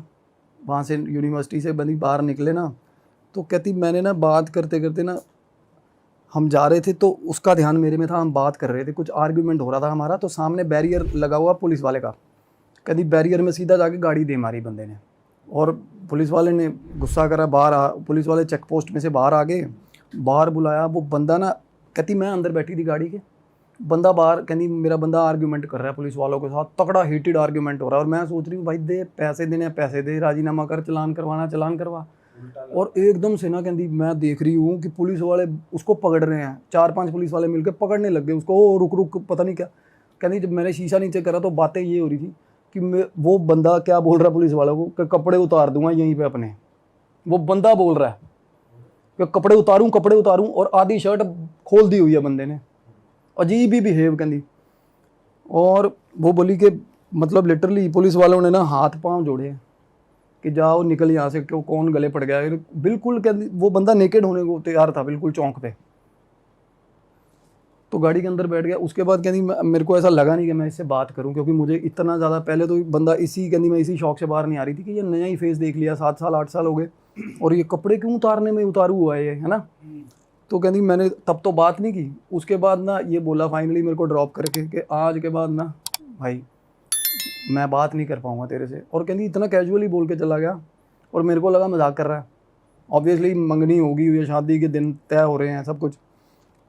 वहाँ से यूनिवर्सिटी से बंदी बाहर निकले ना, तो कहती मैंने ना बात करते करते ना, हम जा रहे थे तो उसका ध्यान मेरे में था, हम बात कर रहे थे, कुछ आर्ग्यूमेंट हो रहा था हमारा, तो सामने बैरियर लगा हुआ पुलिस वाले का। कहती बैरियर में सीधा जाके गाड़ी दे मारी बंदे ने, और पुलिस वाले ने गुस्सा करा, पुलिस वाले चेक पोस्ट में से बाहर आ गए, बाहर बुलाया। वो बंदा ना, कहती मैं अंदर बैठी थी गाड़ी के, बंदा बाहर, कहती मेरा बंदा आर्ग्यूमेंट कर रहा है पुलिस वालों के साथ, तगड़ा हीटेड आर्ग्यूमेंट हो रहा है। और मैं सोच रही हूँ भाई दे पैसे देने, पैसे दे, राजीनामा कर, चलान करवाना चलान करवा। और एकदम से ना कहती मैं देख रही हूँ कि पुलिस वाले उसको पकड़ रहे हैं, 4-5 पुलिस वाले मिलकर पकड़ने लग गए उसको। ओ रुक पता नहीं क्या। कहती जब मैंने शीशा नीचे करा तो बातें ये हो रही थी कि वो बंदा क्या बोल रहा है पुलिस वालों को कि कपड़े उतार दूंगा यहीं पे अपने। वो बंदा बोल रहा है कि कपड़े उतारूं, और आधी शर्ट खोल दी हुई है बंदे ने, अजीब ही बिहेव कहती। और वो बोली कि मतलब लिटरली पुलिस वालों ने ना हाथ पांव जोड़े कि जाओ निकल यहाँ से, क्यों कौन गले पड़ गया। बिल्कुल कहती वो बंदा नेकेड होने को तैयार था बिल्कुल चौंक पे। तो गाड़ी के अंदर बैठ गया। उसके बाद कहती मेरे को ऐसा लगा नहीं कि मैं इससे बात करूं, क्योंकि मुझे इतना ज़्यादा पहले तो बंदा कहती मैं इसी शौक से बाहर नहीं आ रही थी कि ये नया ही फेस देख लिया, 7 साल 8 साल हो गए, और ये कपड़े क्यों उतारने में उतारू हुआ है ये, है ना। तो कहती मैंने तब तो बात नहीं की। उसके बाद ना ये बोला फाइनली मेरे को ड्रॉप करके कि आज के बाद ना भाई मैं बात नहीं कर पाऊँगा तेरे से। और कहती इतना कैजुअली बोल के चला गया, और मेरे को लगा मजाक कर रहा है। ऑब्वियसली मंगनी होगी या शादी के दिन तय हो रहे हैं सब कुछ।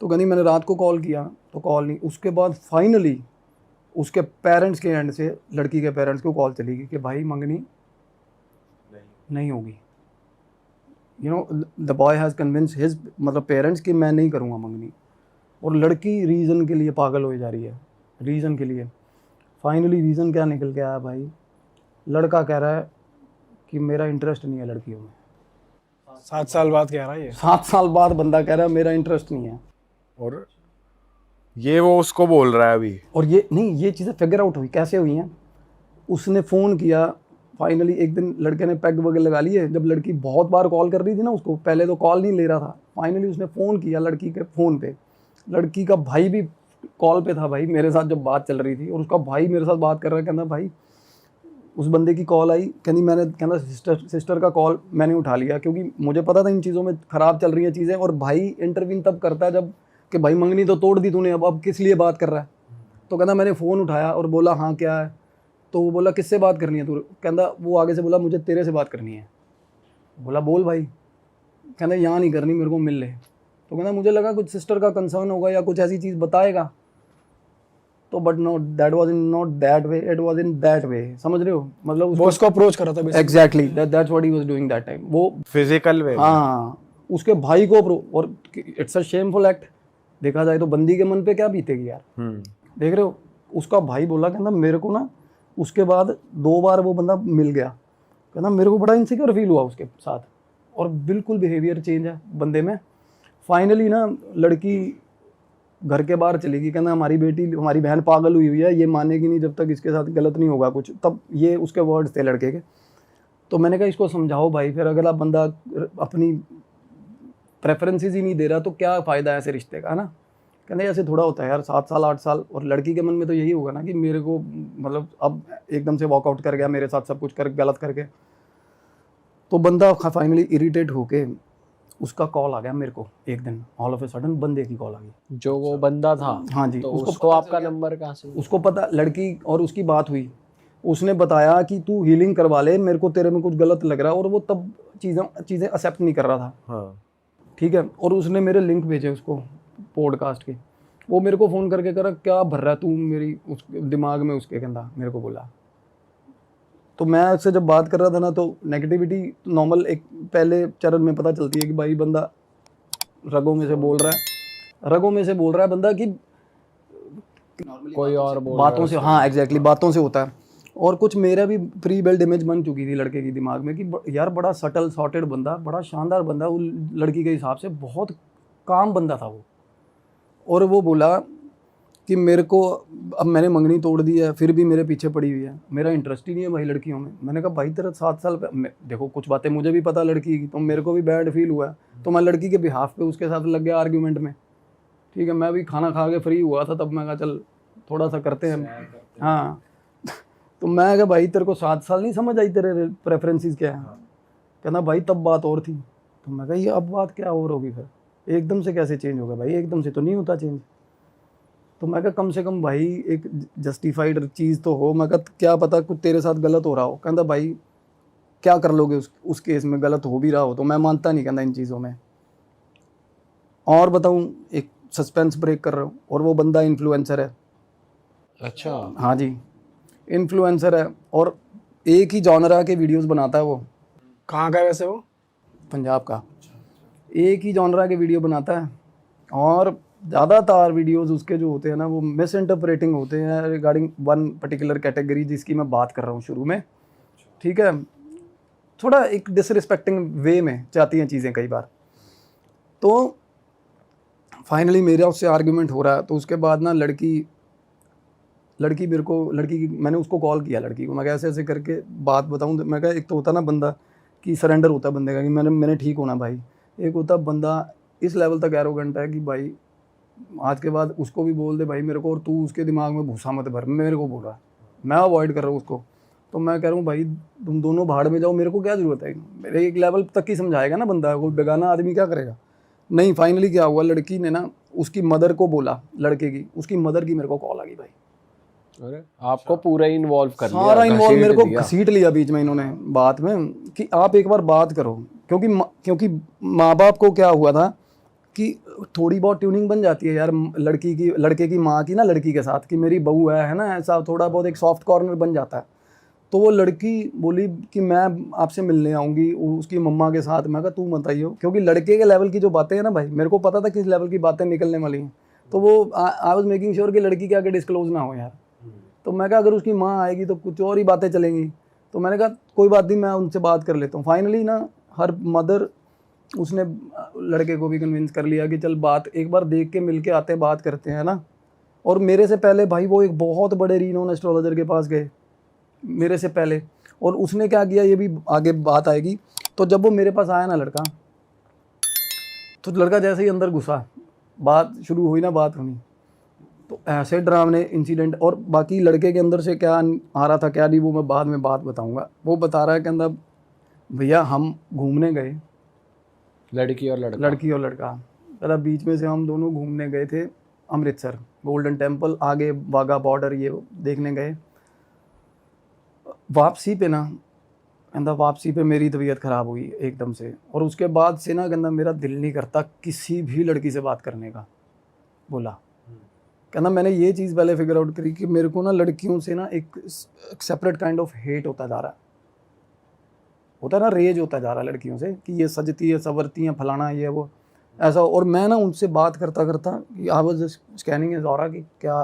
तो कहती मैंने रात को कॉल किया तो कॉल नहीं। उसके बाद फाइनली उसके पेरेंट्स के एंड से, लड़की के पेरेंट्स को कॉल चली गई कि भाई मंगनी नहीं होगी। You know the boy has convince his मतलब पेरेंट्स कि मैं नहीं करूँगा मंगनी। और लड़की रीज़न के लिए पागल हो जा रही है, रीज़न के लिए। फाइनली रीज़न क्या निकल के आया भाई, लड़का कह रहा है कि मेरा इंटरेस्ट नहीं है लड़कियों में। 7 साल बाद कह रहा है ये। 7 साल बाद बंदा कह रहा है मेरा इंटरेस्ट नहीं है। और ये वो उसको बोल रहा है अभी। और ये नहीं, ये चीज़ें फिगर आउट हुई कैसे हुई हैं। उसने फ़ोन किया फाइनली, एक दिन लड़के ने पैग वगैरह लगा लिए। जब लड़की बहुत बार कॉल कर रही थी ना उसको, पहले तो कॉल नहीं ले रहा था, फाइनली उसने फ़ोन किया लड़की के फ़ोन पे। लड़की का भाई भी कॉल पे था भाई मेरे साथ जब बात चल रही थी, और उसका भाई मेरे साथ बात कर रहा है। कहना भाई उस बंदे की कॉल आई, कहना सिस्टर का कॉल मैंने उठा लिया, क्योंकि मुझे पता था इन चीज़ों में ख़राब चल रही हैं चीज़ें। और भाई इंटरव्यू तब करता है जब कि भाई मंगनी तो तोड़ दी तूने, अब किस लिए बात कर रहा है। तो कहना मैंने फ़ोन उठाया और बोला हाँ क्या है। तो वो बोला किससे बात करनी है तू। कहना वो आगे से बोला मुझे तेरे से बात करनी है। बोला बोल भाई। कहना यहाँ नहीं करनी, मेरे को मिल ले। तो कहना मुझे लगा कुछ सिस्टर का कंसर्न होगा या कुछ ऐसी चीज़ बताएगा। तो but not, that was in not that way, it was in that way. समझ रहे हो, मतलब वो उसको अप्रोच कर रहा था exactly that's what he was doing that time. वो फिजिकल वे। हाँ, उसके भाई को और इट्स अ शेमफुल एक्ट। देखा जाए तो बंदी के मन पे क्या बीतेगी यार। देख रहे हो, उसका भाई बोला कहना मेरे को ना, उसके बाद 2 बार वो बंदा मिल गया। कहना मेरे को बड़ा इनसिक्योर फील हुआ उसके साथ, और बिल्कुल बिहेवियर चेंज है बंदे में। फाइनली ना लड़की घर के बाहर चली गई। कहना हमारी बेटी, हमारी बहन पागल हुई हुई है, ये मानेगी नहीं जब तक इसके साथ गलत नहीं होगा कुछ। तब ये उसके वर्ड्स थे लड़के के। तो मैंने कहा इसको समझाओ भाई, फिर अगला बंदा अपनी प्रेफरेंसेस ही नहीं दे रहा तो क्या फ़ायदा है ऐसे रिश्ते का, है ना। कहते ऐसे थोड़ा होता है यार, 7 साल 8 साल। और लड़की के मन में तो यही होगा ना कि मेरे को मतलब अब एकदम से वॉकआउट कर गया मेरे साथ, सब कुछ कर गलत करके। तो बंदा फाइनली इरिटेट होके, उसका कॉल आ गया मेरे को एक दिन, ऑल ऑफ ए सडन बंदे की कॉल आ गई। जो वो बंदा था, हाँ जी, तो उसको आपका नंबर कहाँ से? उसको पता, लड़की और उसकी बात हुई। उसने बताया कि तू हीलिंग करवा ले, मेरे को तेरे में कुछ गलत लग रहा है। और वो तब चीज़ें एक्सेप्ट नहीं कर रहा था। हाँ। ठीक है। और उसने मेरे लिंक भेजे उसको पॉडकास्ट के। वो मेरे को फ़ोन करके करा क्या भर रहा है तू मेरी उस दिमाग में, उसके कहना मेरे को बोला। तो मैं उससे जब बात कर रहा था ना, तो नेगेटिविटी नॉर्मल एक पहले चरण में पता चलती है कि भाई बंदा रगों में से बोल रहा है, रगों में से बोल रहा है बंदा कि कोई और बोल बातों से। हाँ एग्जैक्टली, बातों से होता है। और कुछ मेरा भी प्री बिल्ड इमेज बन चुकी थी लड़के की दिमाग में कि यार बड़ा सटल सॉर्टेड बंदा, बड़ा शानदार बंदा, वो लड़की के हिसाब से बहुत काम बंदा था वो। और वो बोला कि मेरे को, अब मैंने मंगनी तोड़ दी है फिर भी मेरे पीछे पड़ी हुई है, मेरा इंटरेस्ट ही नहीं है भाई लड़कियों में। मैंने कहा भाई तेरा 7 साल देखो कुछ बातें मुझे भी पता लड़की की, तो मेरे को भी बैड फील हुआ है। तो मैं लड़की के बिहाफ पे उसके साथ लग गया आर्ग्यूमेंट में। ठीक है, मैं भी खाना खा के फ्री हुआ था तब, मैं कहा चल थोड़ा सा करते हैं। हाँ तो मैं कहा भाई तेरे को 7 साल नहीं समझ आई, तेरे प्रेफरेंसेस क्या है। कहना भाई तब बात और थी। तो मैं कहा ये अब बात क्या और होगी, फिर एकदम से कैसे चेंज होगा भाई, एकदम से तो नहीं होता चेंज। तो मैं कहा कम से कम भाई एक जस्टिफाइड चीज़ तो हो। मैं कहा क्या पता कुछ तेरे साथ गलत हो रहा हो। कहता भाई क्या कर लोगे उस केस में, गलत हो भी रहा हो तो। मैं मानता नहीं कहता इन चीज़ों में। और बताऊं, एक सस्पेंस ब्रेक कर रहा हूँ, और वो बंदा इन्फ्लुएंसर है। अच्छा। हाँ जी, इन्फ्लुएंसर है, और एक ही जॉनरा के वीडियोस बनाता है वो। कहाँ का है वैसे वो? पंजाब का। एक ही जॉनरा के वीडियो बनाता है, और ज़्यादातर वीडियोस उसके जो होते हैं ना, वो मिस इंटरप्रेटिंग होते हैं रिगार्डिंग वन पर्टिकुलर कैटेगरी जिसकी मैं बात कर रहा हूँ शुरू में। ठीक है, थोड़ा एक डिसरिस्पेक्टिंग वे में जाती हैं चीज़ें कई बार। तो फाइनली मेरा उससे आर्ग्यूमेंट हो रहा है। तो उसके बाद ना लड़की मेरे को, मैंने उसको कॉल किया लड़की को। मैं कैसे ऐसे करके बात बताऊँ। मैं कहा एक तो होता ना बंदा कि सरेंडर होता है बंदे का कि मैंने ठीक होना भाई। एक होता बंदा इस लेवल तक एरोगेंट है कि भाई आज के बाद उसको भी बोल दे भाई मेरे को, और तू उसके दिमाग में भूसा मत भर, मेरे को बोल रहा है, मैं अवॉइड कर रहा हूँ उसको। तो मैं कह रहा हूँ भाई तुम दोनों भाड़ में जाओ, मेरे को क्या ज़रूरत है। मेरे एक लेवल तक ही समझाएगा ना बंदा, कोई बेगाना आदमी क्या करेगा। नहीं, फाइनली क्या हुआ, लड़की ने ना उसकी मदर को बोला, लड़के की, उसकी मदर की मेरे को कॉल आ गई भाई। अरे आपको पूरा इन्वॉल्व कर लिया, सारा इन्वॉल्व, घसीट मेरे को दिया। घसीट लिया बीच में इन्होंने बात में कि आप एक बार बात करो। क्योंकि क्योंकि माँ बाप को क्या हुआ था कि थोड़ी बहुत ट्यूनिंग बन जाती है यार लड़के की माँ की ना लड़की के साथ कि मेरी बहू है ना, ऐसा थोड़ा बहुत एक सॉफ्ट कॉर्नर बन जाता है। तो वो लड़की बोली कि मैं आपसे मिलने आऊँगी उसकी मम्मा के साथ। मैं कहा तू मत आइयो, क्योंकि लड़के के लेवल की जो बातें हैं ना भाई, मेरे को पता था किस लेवल की बातें निकलने वाली हैं। तो वो आई वाज मेकिंग श्योर कि लड़की के आगे डिस्क्लोज ना हो यार। तो मैं कहा अगर उसकी माँ आएगी तो कुछ और ही बातें चलेंगी। तो मैंने कहा कोई बात नहीं, मैं उनसे बात कर लेता हूँ। फाइनली ना हर मदर उसने लड़के को भी कन्विंस कर लिया कि चल बात एक बार देख के मिल के आते हैं, बात करते हैं ना। और मेरे से पहले भाई वो एक बहुत बड़े रीनोन एस्ट्रोलॉजर के पास गए मेरे से पहले। और उसने क्या किया ये भी आगे बात आएगी। तो जब वो मेरे पास आया ना लड़का, तो लड़का जैसे ही अंदर घुसा, बात शुरू हुई ना, बात होनी, तो ऐसे डरावने इंसिडेंट। और बाकी लड़के के अंदर से क्या आ रहा था क्या नहीं, वो मैं बाद में बात बताऊंगा। वो बता रहा है कहता भैया हम घूमने गए, लड़की और लड़का कहता बीच में से हम दोनों घूमने गए थे अमृतसर, गोल्डन टेम्पल, आगे वाघा बॉर्डर ये देखने गए। वापसी पे ना कहता वापसी पे मेरी तबीयत ख़राब हुई एकदम से। और उसके बाद से ना कहता मेरा दिल नहीं करता किसी भी लड़की से बात करने का। बोला कहना मैंने ये चीज़ पहले फिगर आउट करी कि मेरे को ना लड़कियों से ना एक सेपरेट काइंड ऑफ हेट होता जा रहा है, होता है ना, रेज होता जा रहा है लड़कियों से कि ये सजती है संवरती हैं फलाना ये वो ऐसा। और मैं ना उनसे बात करता करता I was scanning is aura कि क्या,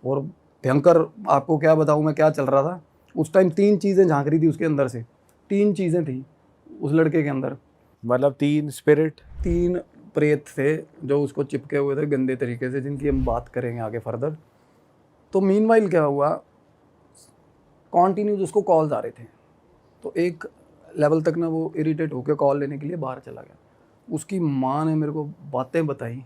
और भयंकर आपको क्या बताऊँ मैं क्या चल रहा था उस टाइम। 3 चीज़ें झांक रही थी उसके अंदर से, 3 चीज़ें थी उस लड़के के अंदर। मतलब 3 स्पिरिट, 3 प्रेत थे जो उसको चिपके हुए थे गंदे तरीके से, जिनकी हम बात करेंगे आगे फर्दर। तो मीनवाइल क्या हुआ, कॉन्टीन्यूज उसको कॉल्स आ रहे थे। तो एक लेवल तक ना वो इरिटेट होकर कॉल लेने के लिए बाहर चला गया। उसकी माँ ने मेरे को बातें बताई,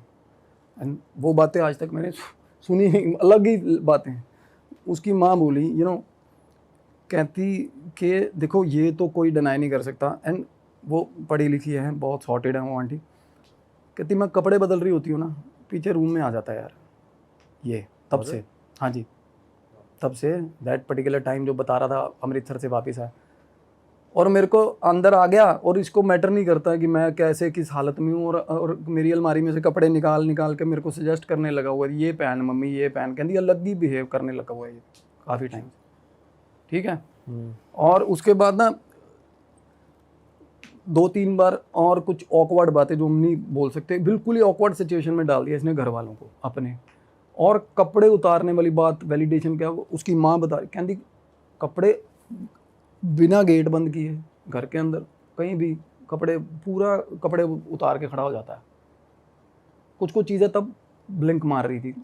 एंड वो बातें आज तक मैंने सुनी नहीं, अलग ही बातें। उसकी माँ बोली कहती कि देखो ये तो कोई डिनाई नहीं कर सकता, एंड वो पढ़ी लिखी है, बहुत सॉर्टेड है वो आंटी। कहती मैं कपड़े बदल रही होती हूँ ना, पीछे रूम में आ जाता है यार ये, तब से। हाँ जी, तब से दैट पर्टिकुलर टाइम जो बता रहा था अमृतसर से वापस आया, और मेरे को अंदर आ गया। और इसको मैटर नहीं करता कि मैं कैसे किस हालत में हूँ। और मेरी अलमारी में से कपड़े निकाल के मेरे को सजेस्ट करने लगा हुआ है, ये पहन मम्मी ये पहन, कहती अलग ही बिहेव करने लगा हुआ है ये काफ़ी टाइम से, ठीक है। और उसके बाद ना 2-3 बार और कुछ ऑकवर्ड बातें जो हम नहीं बोल सकते, बिल्कुल ही ऑकवर्ड सिचुएशन में डाल दिया इसने घर वालों को अपने। और कपड़े उतारने वाली बात, वैलिडेशन क्या, उसकी माँ बता रही, कहती कपड़े बिना गेट बंद किए घर के अंदर कहीं भी पूरा कपड़े उतार के खड़ा हो जाता है। कुछ चीज़ें तब ब्लिंक मार रही थी,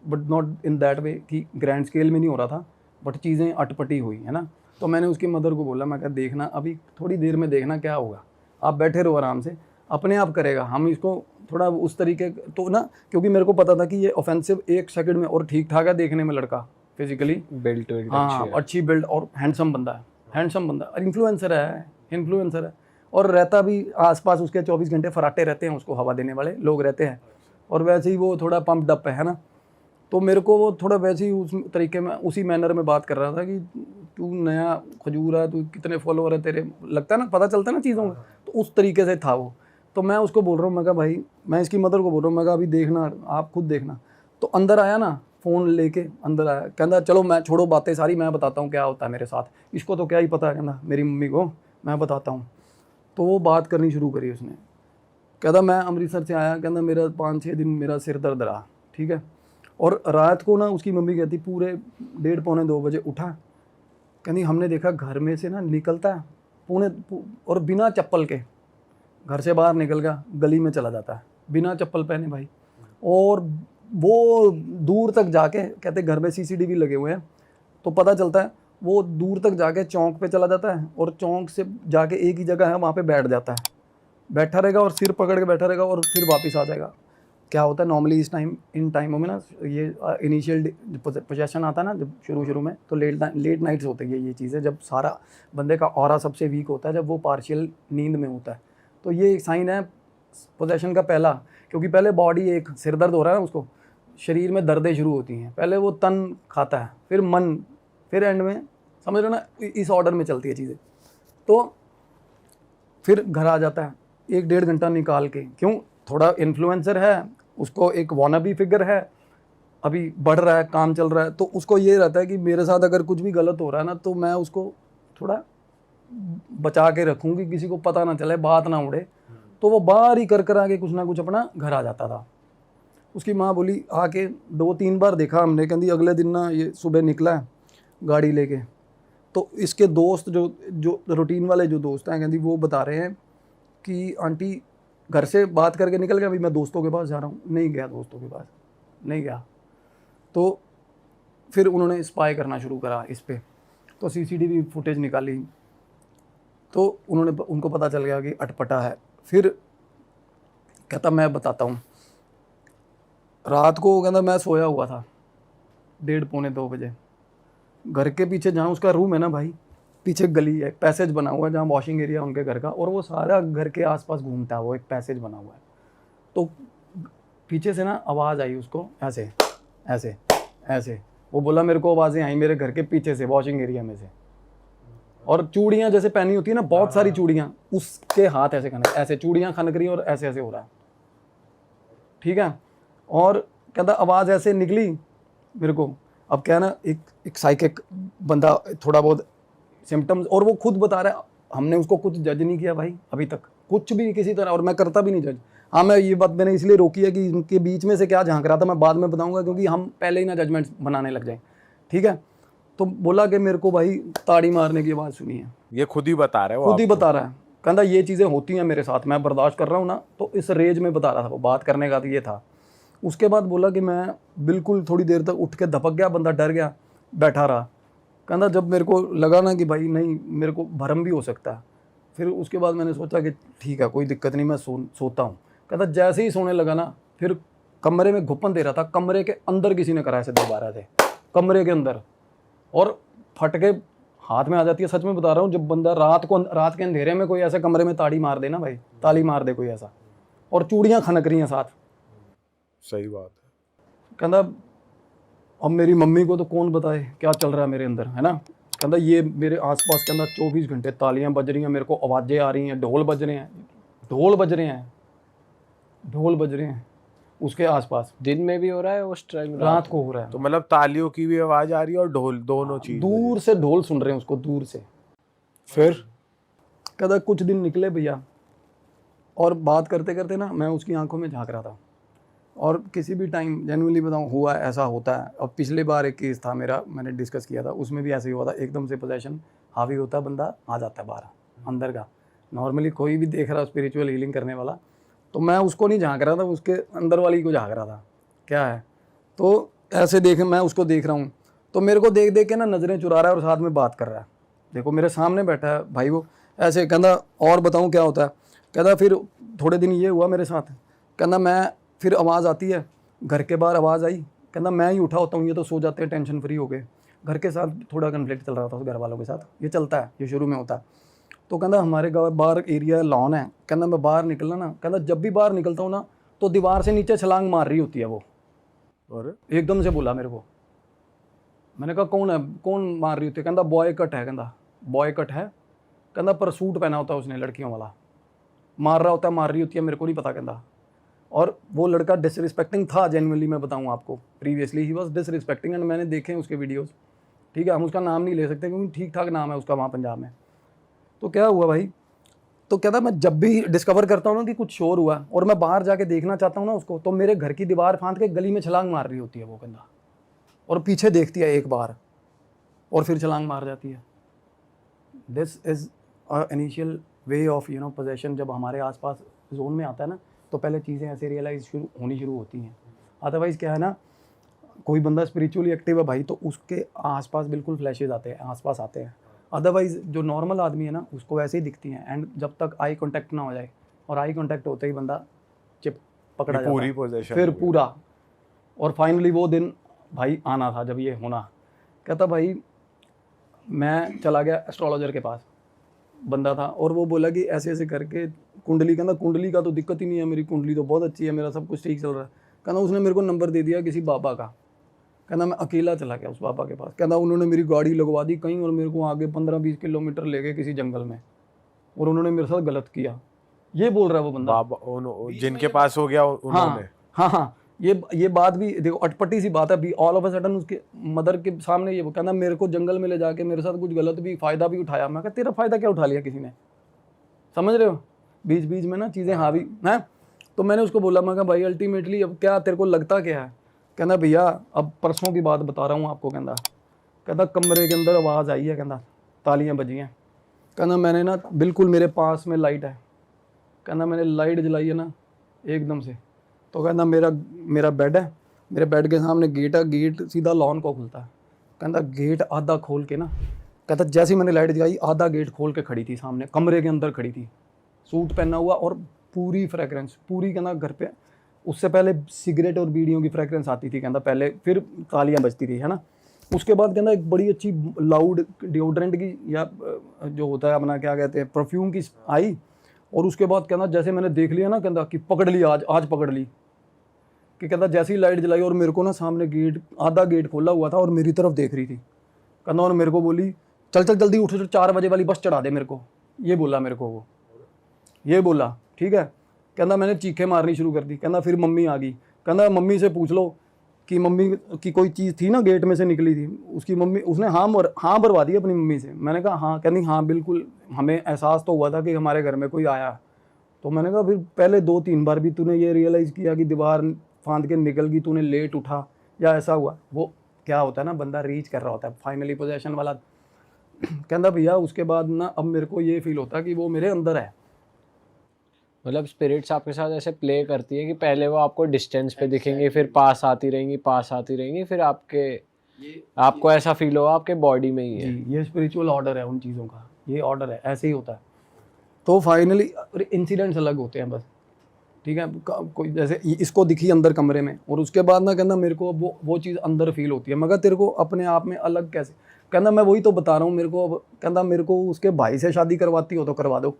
but not in that way कि ग्रैंड स्केल में नहीं हो रहा था, बट चीज़ें अटपटी हुई है ना। तो मैंने उसकी मदर को बोला, मैं कहा देखना अभी थोड़ी देर में देखना क्या होगा, आप बैठे रहो आराम से, अपने आप करेगा। हम इसको थोड़ा उस तरीके तो ना, क्योंकि मेरे को पता था कि ये ऑफेंसिव 1 सेकंड में, और ठीक ठाक है देखने में लड़का, फिजिकली बिल्ट हाँ अच्छी बिल्ड और हैंडसम बंदा है, और इन्फ्लुएंसर है। और रहता भी आसपास उसके 24 घंटे फराटे रहते हैं, उसको हवा देने वाले लोग रहते हैं। और वैसे ही वो थोड़ा पंप डप है ना। तो मेरे को वो थोड़ा वैसे ही उस तरीके में उसी मैनर में बात कर रहा था कि तू नया खजूर है, तू कितने फॉलोअर है तेरे, लगता है ना, पता चलता है ना चीज़ों का। तो उस तरीके से था वो। तो मैं उसको बोल रहा हूँ, मैं कहा भाई, मैं इसकी मदर को बोल रहा हूँ, मैं कहा अभी देखना, आप खुद देखना। तो अंदर आया ना, फ़ोन लेके अंदर आया, कहता चलो मैं छोड़ो बातें सारी, मैं बताता हूँ क्या होता है मेरे साथ, इसको तो क्या ही पता है, कहना मेरी मम्मी को मैं बताता हूँ। तो वो बात करनी शुरू करी उसने। कहता मैं अमृतसर से आया, कहता मेरा 5-6 दिन मेरा सिर दर्द रहा, ठीक है। और रात को ना उसकी मम्मी कहती पूरे 1:30-2 बजे उठा, कहती हमने देखा घर में से ना निकलता है और बिना चप्पल के घर से बाहर निकल गया, गली में चला जाता है बिना चप्पल पहने भाई। और वो दूर तक जाके, कहते घर में CCTV लगे हुए हैं, तो पता चलता है वो दूर तक जाके चौक पे चला जाता है, और चौक से जाके एक ही जगह है वहाँ पे बैठ जाता है, बैठा रहेगा और सिर पकड़ के बैठा रहेगा, और फिर वापस आ जाएगा। क्या होता है नॉर्मली इन टाइमों में ना, ये इनिशियल पोजेशन आता है ना जब शुरू में, तो लेट नाइट्स होते हैं ये चीज़ें, जब सारा बंदे का ऑरा सबसे वीक होता है, जब वो पार्शियल नींद में होता है। तो ये एक साइन है पोजेशन का पहला, क्योंकि पहले बॉडी, एक सिर दर्द हो रहा है उसको, शरीर में दर्दें शुरू होती हैं, पहले वो तन खाता है, फिर मन, फिर एंड में, समझ रहे हो ना, इस ऑर्डर में चलती है चीज़ें। तो फिर घर आ जाता है, एक डेढ़ घंटा निकाल के, क्यों, थोड़ा इन्फ्लुएंसर है, उसको एक वॉनाबी फिगर है, अभी बढ़ रहा है, काम चल रहा है, तो उसको ये रहता है कि मेरे साथ अगर कुछ भी गलत हो रहा है ना तो मैं उसको थोड़ा बचा के रखूँ कि किसी को पता ना चले, बात ना उड़े। तो वो बाहर ही कर आके कुछ ना कुछ अपना घर आ जाता था। उसकी माँ बोली, आके 2-3 बार देखा हमने, कहती अगले दिन ना ये सुबह निकला है गाड़ी लेके, तो इसके दोस्त जो जो रूटीन वाले जो दोस्त हैं, कहती वो बता रहे हैं कि आंटी घर से बात करके निकल गया, अभी मैं दोस्तों के पास जा रहा हूँ। नहीं गया दोस्तों के पास, नहीं गया। तो फिर उन्होंने स्पाई करना शुरू करा इस पे, तो सीसीटीवी फुटेज निकाली, तो उनको पता चल गया कि अटपटा है। फिर कहता मैं बताता हूँ, रात को कहता मैं सोया हुआ था 1:30-2 बजे, घर के पीछे जहाँ उसका रूम है ना भाई, पीछे गली है, पैसेज बना हुआ है जहाँ वॉशिंग एरिया उनके घर का, और वो सारा घर के आसपास घूमता है, वो एक पैसेज बना हुआ है। तो पीछे से ना आवाज़ आई उसको, ऐसे ऐसे ऐसे, वो बोला मेरे को आवाज़ें आई मेरे घर के पीछे से, वॉशिंग एरिया में से, और चूड़ियाँ जैसे पहनी होती है ना, बहुत सारी चूड़ियाँ, उसके हाथ ऐसे खनक, ऐसे चूड़ियाँ खनक रही और ऐसे ऐसे हो रहा है, ठीक है। और कहता आवाज़ ऐसे निकली मेरे को, अब क्या है ना, एक साइकिक बंदा, थोड़ा बहुत सिम्टम्स, और वो खुद बता रहा है, हमने उसको कुछ जज नहीं किया भाई अभी तक, कुछ भी किसी तरह, और मैं करता भी नहीं जज। हाँ, मैं ये बात मैंने इसलिए रोकी है कि इनके बीच में से क्या झांक रहा था मैं बाद में बताऊंगा, क्योंकि हम पहले ही ना जजमेंट्स बनाने लग जाए, ठीक है। तो बोला कि मेरे को भाई ताड़ी मारने की आवाज़ सुनी है। ये खुद ही बता रहा है, खुद ही बता रहा है, कहता ये चीज़ें होती हैं मेरे साथ, मैं बर्दाश्त कर रहा हूँ ना, तो इस रेंज में बता रहा था वो, बात करने का तो ये था। उसके बाद बोला कि मैं बिल्कुल थोड़ी देर तक उठ के धपक गया, बंदा डर गया, बैठा रहा। कहता जब मेरे को लगा ना कि भाई नहीं, मेरे को भरम भी हो सकता है, फिर उसके बाद मैंने सोचा कि ठीक है कोई दिक्कत नहीं, मैं सोता हूँ। कहता जैसे ही सोने लगा ना, फिर कमरे में घुप्पन दे रहा था, कमरे के अंदर किसी ने करा ऐसे 2 थे, कमरे के अंदर, और फट के हाथ में आ जाती है। सच में बता रहा हूँ, जब बंदा रात के अंधेरे में कोई ऐसे कमरे में ताड़ी मार दे ना भाई, ताली मार दे कोई ऐसा, और चूड़ियाँ खनक रही हैं साथ। सही बात है। कहता अब मेरी मम्मी को तो कौन बताए क्या चल रहा है मेरे अंदर, है ना। कहता ये मेरे आसपास, कहता 24 घंटे तालियां बज रही हैं, मेरे को आवाज़ें आ रही हैं, ढोल बज रहे हैं, ढोल बज रहे हैं, ढोल बज रहे हैं उसके आसपास। दिन में भी हो रहा है उस टाइम, रात को हो रहा है। तो मतलब तालियों की भी आवाज आ रही है और ढोल, दोनों चीज दूर से ढोल सुन रहे हैं उसको, दूर से। फिर कहता कुछ दिन निकले भैया, और बात करते करते ना मैं उसकी आंखों में झांक रहा था, और किसी भी टाइम जेन्युइनली बताऊँ हुआ ऐसा होता है। अब पिछले बार एक केस था मेरा, मैंने डिस्कस किया था, उसमें भी ऐसे ही हुआ था, एकदम से पोजेशन हावी होता है, बंदा आ जाता है बाहर अंदर का। नॉर्मली कोई भी देख रहा है स्पिरिचुअल हीलिंग करने वाला, तो मैं उसको नहीं झांक रहा था, उसके अंदर वाली को झांक रहा था क्या है। तो ऐसे मैं उसको देख रहा हूँ, तो मेरे को देख देख के ना नज़रें चुरा रहा है और साथ में बात कर रहा है। देखो मेरे सामने बैठा है भाई वो, ऐसे कहता और बताऊँ क्या होता है। कहता फिर थोड़े दिन ये हुआ मेरे साथ, कहता मैं फिर आवाज़ आती है, घर के बाहर आवाज़ आई, कहता मैं ही उठा होता हूँ, ये तो सो जाते हैं टेंशन फ्री हो गए। घर के साथ थोड़ा कन्फ्लिक्ट चल रहा था उस घर वालों के साथ, ये चलता है, ये शुरू में होता है। तो कहता हमारे गाँव बाहर एरिया लॉन है, कहता मैं बाहर निकलना ना, कहता जब भी बाहर निकलता हूँ ना तो दीवार से नीचे छलांग मार रही होती है वो। और एकदम से बोला मेरे को, मैंने कहा कौन है, कौन मार रही होती है। कहता बॉय कट है, कहता बॉय कट है, कहता पर सूट पहना होता है उसने लड़कियों वाला, मार रहा होता है, मार रही होती है, मेरे को नहीं पता। कहता और वो लड़का डिसरिस्पेक्टिंग था, जेन्युइनली मैं बताऊँ आपको, previously he was disrespecting, and मैंने देखे हैं उसके वीडियोस, ठीक है। हम उसका नाम नहीं ले सकते क्योंकि ठीक ठाक नाम है उसका वहाँ पंजाब में। तो क्या हुआ भाई, तो कहता मैं जब भी डिस्कवर करता हूँ ना कि कुछ शोर हुआ और मैं बाहर जाके देखना चाहता हूँ ना उसको, तो मेरे घर की दीवार फांद के गली में छलांग मार रही होती है वो कहता, और पीछे देखती है एक बार और फिर छलांग मार जाती है। This is initial way of possession. जब हमारे आसपास जोन में आता है ना, तो पहले चीज़ें ऐसे रियलाइज होनी शुरू होती हैं। अदरवाइज़ क्या है ना, कोई बंदा स्पिरिचुअली एक्टिव है भाई, तो उसके आसपास बिल्कुल फ्लैशेज आते हैं, आसपास आते हैं। अदरवाइज़ जो नॉर्मल आदमी है ना, उसको वैसे ही दिखती हैं, एंड जब तक आई कांटेक्ट ना हो जाए, और आई कांटेक्ट होते ही बंदा चिप पकड़ा जाता पूरी है, पोजीशन फिर पूरा। और फाइनली वो दिन भाई आना था जब ये होना। कहता भाई मैं चला गया एस्ट्रोलॉजर के पास, बंदा था, और वो बोला कि ऐसे ऐसे करके कुंडली, कहना कुंडली का तो दिक्कत ही नहीं है, मेरी कुंडली तो बहुत अच्छी है, मेरा सब कुछ ठीक चल रहा है। कहना उसने मेरे को नंबर दे दिया किसी बाबा का। कहना मैं अकेला चला गया उस बाबा के पास। कहना उन्होंने मेरी गाड़ी लगवा दी कहीं, और मेरे को आगे 15-20 किलोमीटर ले गए किसी जंगल में, और उन्होंने मेरे साथ गलत किया। ये बोल रहा है वो बंदा। बाबा जिनके पास हो गया उन्होंने। हाँ हाँ, ये बात भी देखो, अटपटी सी बात है अभी। ऑल ऑफ अ सडन उसके मदर के सामने ये वो कहना मेरे को जंगल में ले जाके मेरे साथ कुछ गलत भी फायदा भी उठाया। मैं कहा तेरा फायदा क्या उठा लिया किसी ने, समझ रहे हो? बीच बीच में ना चीज़ें हावी हैं। तो मैंने उसको बोला, मैं कहा भाई अल्टीमेटली अब क्या तेरे को लगता क्या है? कहना भैया अब परसों की बात बता रहा हूँ आपको। कहता कमरे के अंदर आवाज़ आई है, कहना तालियां बजी हैं। कहना मैंने ना बिल्कुल मेरे पास में लाइट है, कहना मैंने लाइट जलाई है ना एकदम से। तो कहना मेरा बेड है, मेरे बेड के सामने गेट है, गेट सीधा लॉन को खुलता है। कहता गेट आधा खोल के ना, कहता जैसे ही मैंने लाइट जलाई आधा गेट खोल के खड़ी थी सामने, कमरे के अंदर खड़ी थी, सूट पहना हुआ और पूरी फ्रेगरेंस पूरी। कहना घर पे उससे पहले सिगरेट और बीड़ियों की फ्रेगरेंस आती थी कहता पहले, फिर तालियां बजती थी, है ना। उसके बाद कहना एक बड़ी अच्छी लाउड डिओड्रेंट की या जो होता है अपना क्या कहते हैं परफ्यूम की आई। और उसके बाद कहना जैसे मैंने देख लिया ना, कहता कि पकड़ ली आज पकड़ ली। कि कहता जैसे ही लाइट जलाई और मेरे को ना सामने गेट आधा गेट खोला हुआ था और मेरी तरफ देख रही थी। कहना और मेरे को बोली चल जल्दी उठ, 4 बजे वाली बस चढ़ा दे मेरे को। ये बोला मेरे को वो, ये बोला ठीक है। कहना मैंने चीखें मारनी शुरू कर दी। कहना फिर मम्मी आ गई। कहना मम्मी से पूछ लो कि मम्मी की कोई चीज़ थी ना गेट में से निकली थी। उसकी मम्मी उसने हाँ भरवा दी अपनी मम्मी से। मैंने कहा हाँ। कहनी हाँ बिल्कुल, हमें एहसास तो हुआ था कि हमारे घर में कोई आया। तो मैंने कहा फिर पहले 2-3 बार भी तूने ये रियलाइज़ किया कि दीवार फांद के निकल गई, तूने लेट उठा या ऐसा हुआ? वो क्या होता है ना, बंदा रीच कर रहा होता है फाइनली पोजेशन वाला। कहता भैया उसके बाद ना अब मेरे को ये फील होता है कि वो मेरे अंदर है। मतलब स्पिरिट्स आपके साथ ऐसे प्ले करती है कि पहले वो आपको डिस्टेंस पे दिखेंगे, फिर पास आती रहेंगी, फिर आपको ऐसा फील होगा आपके बॉडी में ही है। जी, ये स्पिरिचुअल ऑर्डर है उन चीज़ों का, ये ऑर्डर है, ऐसे ही होता है। तो फाइनली इंसिडेंट्स अलग होते हैं बस, ठीक है। कोई जैसे इसको दिखी अंदर कमरे में और उसके बाद ना कहना मेरे को वो चीज़ अंदर फील होती है। मगर तेरे को अपने आप में अलग कैसे? कहना मैं वही तो बता रहा हूँ। मेरे को कहना मेरे को उसके भाई से शादी करवाती हो तो करवा दो।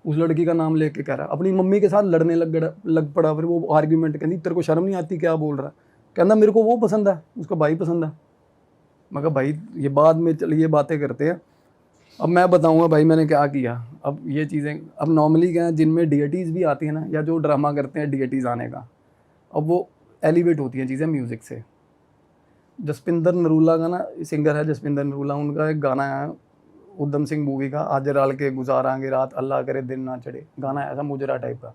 उस लड़की का नाम लेके कह रहा, अपनी मम्मी के साथ लड़ने लग पड़ा। फिर वो आर्ग्यूमेंट, कहती तेरे को शर्म नहीं आती क्या बोल रहा है? कहना मेरे को वो पसंद है, उसका भाई पसंद है। मैं कहा भाई ये बाद में चल ये बातें करते हैं, अब मैं बताऊंगा भाई मैंने क्या किया। अब ये चीज़ें अब नॉर्मली क्या है, जिनमें डीएटीज़ भी आती हैं ना, या जो ड्रामा करते हैं डीएटीज़ आने का, अब वो एलिवेट होती हैं चीज़ें म्यूज़िक से। जसपिंदर नरूला का ना सिंगर है जसपिंदर नरूला, उनका एक गाना है उधम सिंह मूवी का, आज डाल के गुजारांगे रात अल्लाह करे दिन ना चढ़े। गाना है ऐसा मुजरा टाइप का।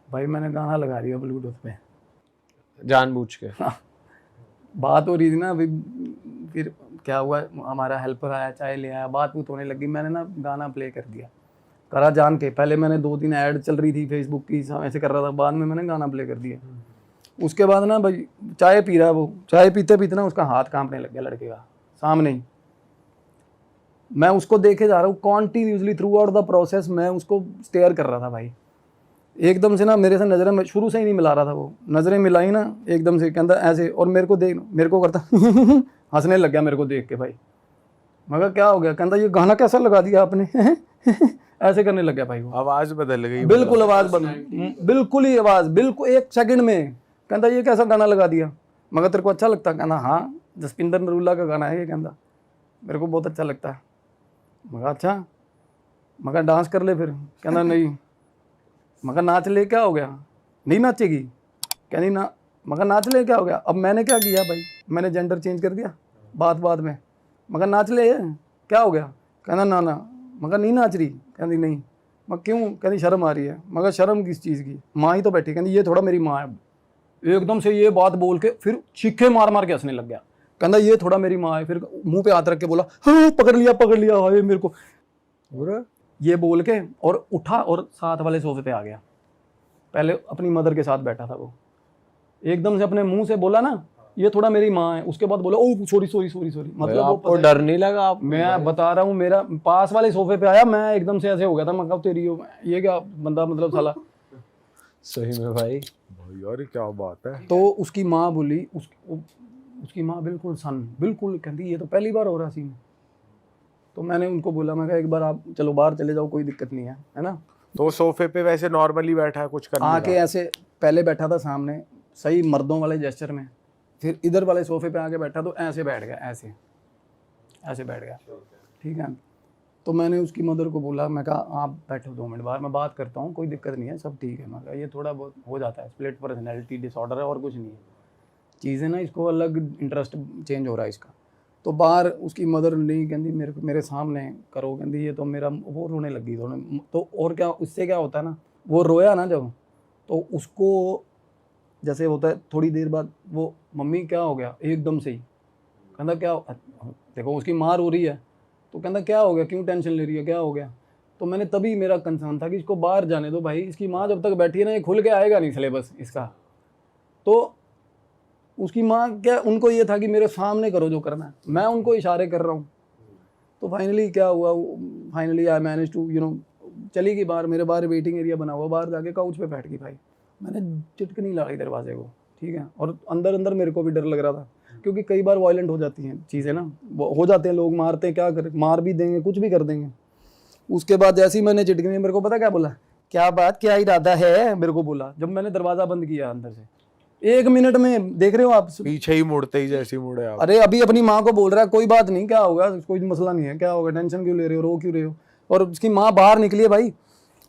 भाई मैंने गाना लगा दिया ब्लूटूथ पे जानबूझ के। बात हो रही थी ना अभी, फिर क्या हुआ, हमारा हेल्पर आया, चाय ले आया, बात बूत होने लगी। मैंने ना गाना प्ले कर दिया, करा जान के। पहले मैंने 2-3 ऐड चल रही थी फेसबुक की, ऐसे कर रहा था, बाद में मैंने गाना प्ले कर दिया। उसके बाद ना भाई चाय पी रहा है वो, चाय पीते पीते ना उसका हाथ कांपने लग गया लड़के का सामने ही। मैं उसको देखे जा रहा हूँ continuously through out the process, मैं उसको स्टेयर कर रहा था भाई। एकदम से ना मेरे से नज़रें, मैं शुरू से ही नहीं मिला रहा था, वो नज़रें मिलाई ना एकदम से, कहता ऐसे, और मेरे को करता हंसने लग गया मेरे को देख के भाई। मगर क्या हो गया? कहता ये गाना कैसा लगा दिया आपने ऐसे करने लग गया भाई वो। आवाज बदल गई, बिल्कुल आवाज़ बदल, बिल्कुल ही आवाज़, बिल्कुल 1 सेकंड में। कहता ये कैसा गाना लगा दिया? मगर तेरे को अच्छा लगता? कहना हाँ जसपिंदर नरूला का गाना है ये। कहता मेरे को बहुत अच्छा लगता है। मगर अच्छा, मगर डांस कर ले फिर। कहना नहीं। मगर नाच ले, क्या हो गया? नहीं नाचेगी? कहनी ना। मगर नाच ले, क्या हो गया? अब मैंने क्या किया भाई, मैंने जेंडर चेंज कर दिया बात में। मगर नाच ले, क्या हो गया? कहना ना ना। मगर नहीं नाच रही? कहती नहीं। मगर क्यों? कहती शर्म आ रही है। मगर शर्म किस चीज़ की? माँ ही तो बैठी। कहती ये थोड़ा मेरी माँ है। एकदम से ये बात बोल के फिर चीखे मार के हंसने लग गया। कहता ये थोड़ा मेरी माँ है। फिर मुंह पे हाथ रख के बोला हाँ पकड़ लिया हाय मेरे को, ये बोल के और उठा और साथ वाले सोफे पे आ गया। पहले अपनी मदर के साथ बैठा था वो, एकदम से अपने मुंह से बोला ना ये थोड़ा मेरी माँ है। उसके बाद बोला ओ सॉरी। मतलब आपको डर नहीं लगा? आप, मैं बता रहा हूँ, मेरा पास वाले सोफे पे आया, मैं एकदम से ऐसे हो गया था। मैं कहा तेरी ये क्या बंदा, मतलब साला। सही में भाई यार क्या बात है। तो उसकी माँ बोली, उसकी माँ बिल्कुल कहती ये तो पहली बार हो रहा सीन। तो मैंने उनको बोला, मैं कहा एक बार आप चलो बाहर चले जाओ, कोई दिक्कत नहीं है ना। तो सोफे पे वैसे नॉर्मली बैठा है, कुछ कर नहीं आके ऐसे पहले बैठा था सामने सही मर्दों वाले जेस्चर में, फिर इधर वाले सोफे पे आके बैठा तो ऐसे बैठ गया, ऐसे बैठ गया, ठीक है। तो मैंने उसकी मदर को बोला, मैं कहा आप बैठो 2 मिनट बाहर, मैं बात करता हूँ, कोई दिक्कत नहीं है, सब ठीक है। मैं कहा ये थोड़ा बहुत हो जाता है, स्प्लिट पर्सनैलिटी डिसऑर्डर है और कुछ नहीं है, चीज़ें ना, इसको अलग इंटरेस्ट चेंज हो रहा है इसका। तो बाहर उसकी मदर नहीं, कहती मेरे सामने करो, कहती ये तो मेरा, वो रोने लगी थोड़ा। तो और क्या, उससे क्या होता है ना, वो रोया ना जब, तो उसको जैसे होता है थोड़ी देर बाद वो, मम्मी क्या हो गया एकदम से ही, कहता क्या, देखो उसकी माँ रो रही है, तो कहता क्या हो गया, क्यों टेंशन ले रही है, क्या हो गया। तो मैंने तभी, मेरा कंसर्न था कि इसको बाहर जाने दो भाई, इसकी माँ जब तक बैठी है ना, ये खुल के आएगा नहीं सिलेबस इसका। तो उसकी माँ क्या, उनको ये था कि मेरे सामने करो जो करना है, मैं उनको इशारे कर रहा हूँ। तो फाइनली क्या हुआ, फाइनली आई मैनेज टू चली गई बाहर, मेरे बाहर वेटिंग एरिया बना हुआ, बाहर जाके काउच पे बैठ गई भाई। मैंने चिटकनी लगाई दरवाजे को, ठीक है, और अंदर अंदर मेरे को भी डर लग रहा था, क्योंकि कई बार वायलेंट हो जाती हैं चीज़ें ना, हो जाते हैं लोग, मारते हैं, क्या करें, मार भी देंगे, कुछ भी कर देंगे। उसके बाद जैसे ही मैंने चिटकनी, मेरे को पता क्या बोला, क्या बात, क्या इरादा है, मेरे को बोला, जब मैंने दरवाज़ा बंद किया अंदर से। 1 मिनट में, देख रहे हो आप, पीछे ही मुड़ते ही जैसे मुड़े आप। अरे अभी अपनी माँ को बोल रहा है कोई बात नहीं, क्या होगा, कोई मसला नहीं है, क्या होगा, टेंशन क्यों ले रहे हो, रो क्यों रहे हो। और उसकी माँ बाहर निकली है भाई,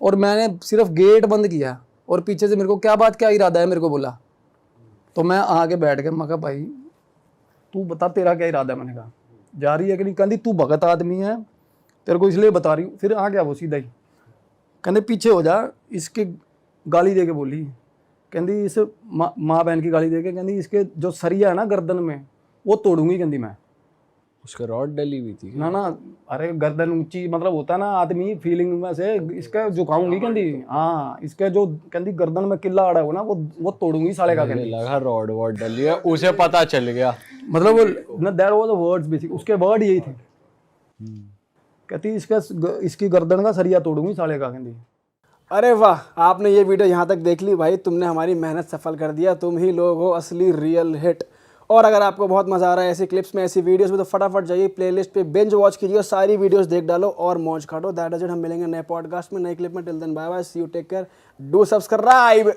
और मैंने सिर्फ गेट बंद किया, और पीछे से मेरे को क्या बात, क्या इरादा है, मेरे को बोला। तो मैं आके बैठ गया, मैं कहा भाई तू बता तेरा क्या इरादा है। मैंने कहा जा रही है कि नहीं, कहती तू भगत आदमी है, तेरे को इसलिए बता रही हूँ। फिर आ गया वो सीधा ही, कहते पीछे हो जा, इसके गाली दे के बोली, कहती इस माँ बहन की गाली दे के, कहती इसके जो सरिया है ना गर्दन में, वो तोड़ूंगी, कहती मैं। उसका रॉड डली हुई थी ना ना, अरे गर्दन ऊंची, मतलब होता है ना आदमी फीलिंग में से, इसका झुकाऊंगी, कहती हाँ, इसके जो, कहती गर्दन में किला अड़ा हो ना, वो तोड़ूंगी साले का, मुझे कहती। लगा रॉड वॉड डली है, उसे पता चल गया। मतलब वो ना, there was the words basic, उसके वर्ड यही थे, कहती इसकी गर्दन का सरिया तोड़ूंगी साले का, कहती। अरे वाह, आपने ये वीडियो यहाँ तक देख ली भाई, तुमने हमारी मेहनत सफल कर दिया, तुम ही लोग हो असली रियल हिट। और अगर आपको बहुत मज़ा आ रहा है ऐसी क्लिप्स में, ऐसी वीडियोस में, तो फटाफट जाइए प्लेलिस्ट पे, बिंज वॉच कीजिए और सारी वीडियोस देख डालो और मौज काटो। दैट इज इट, हम मिलेंगे नए पॉडकास्ट में, नए क्लिप में। Till then bye bye, see you, take care, do subscribe.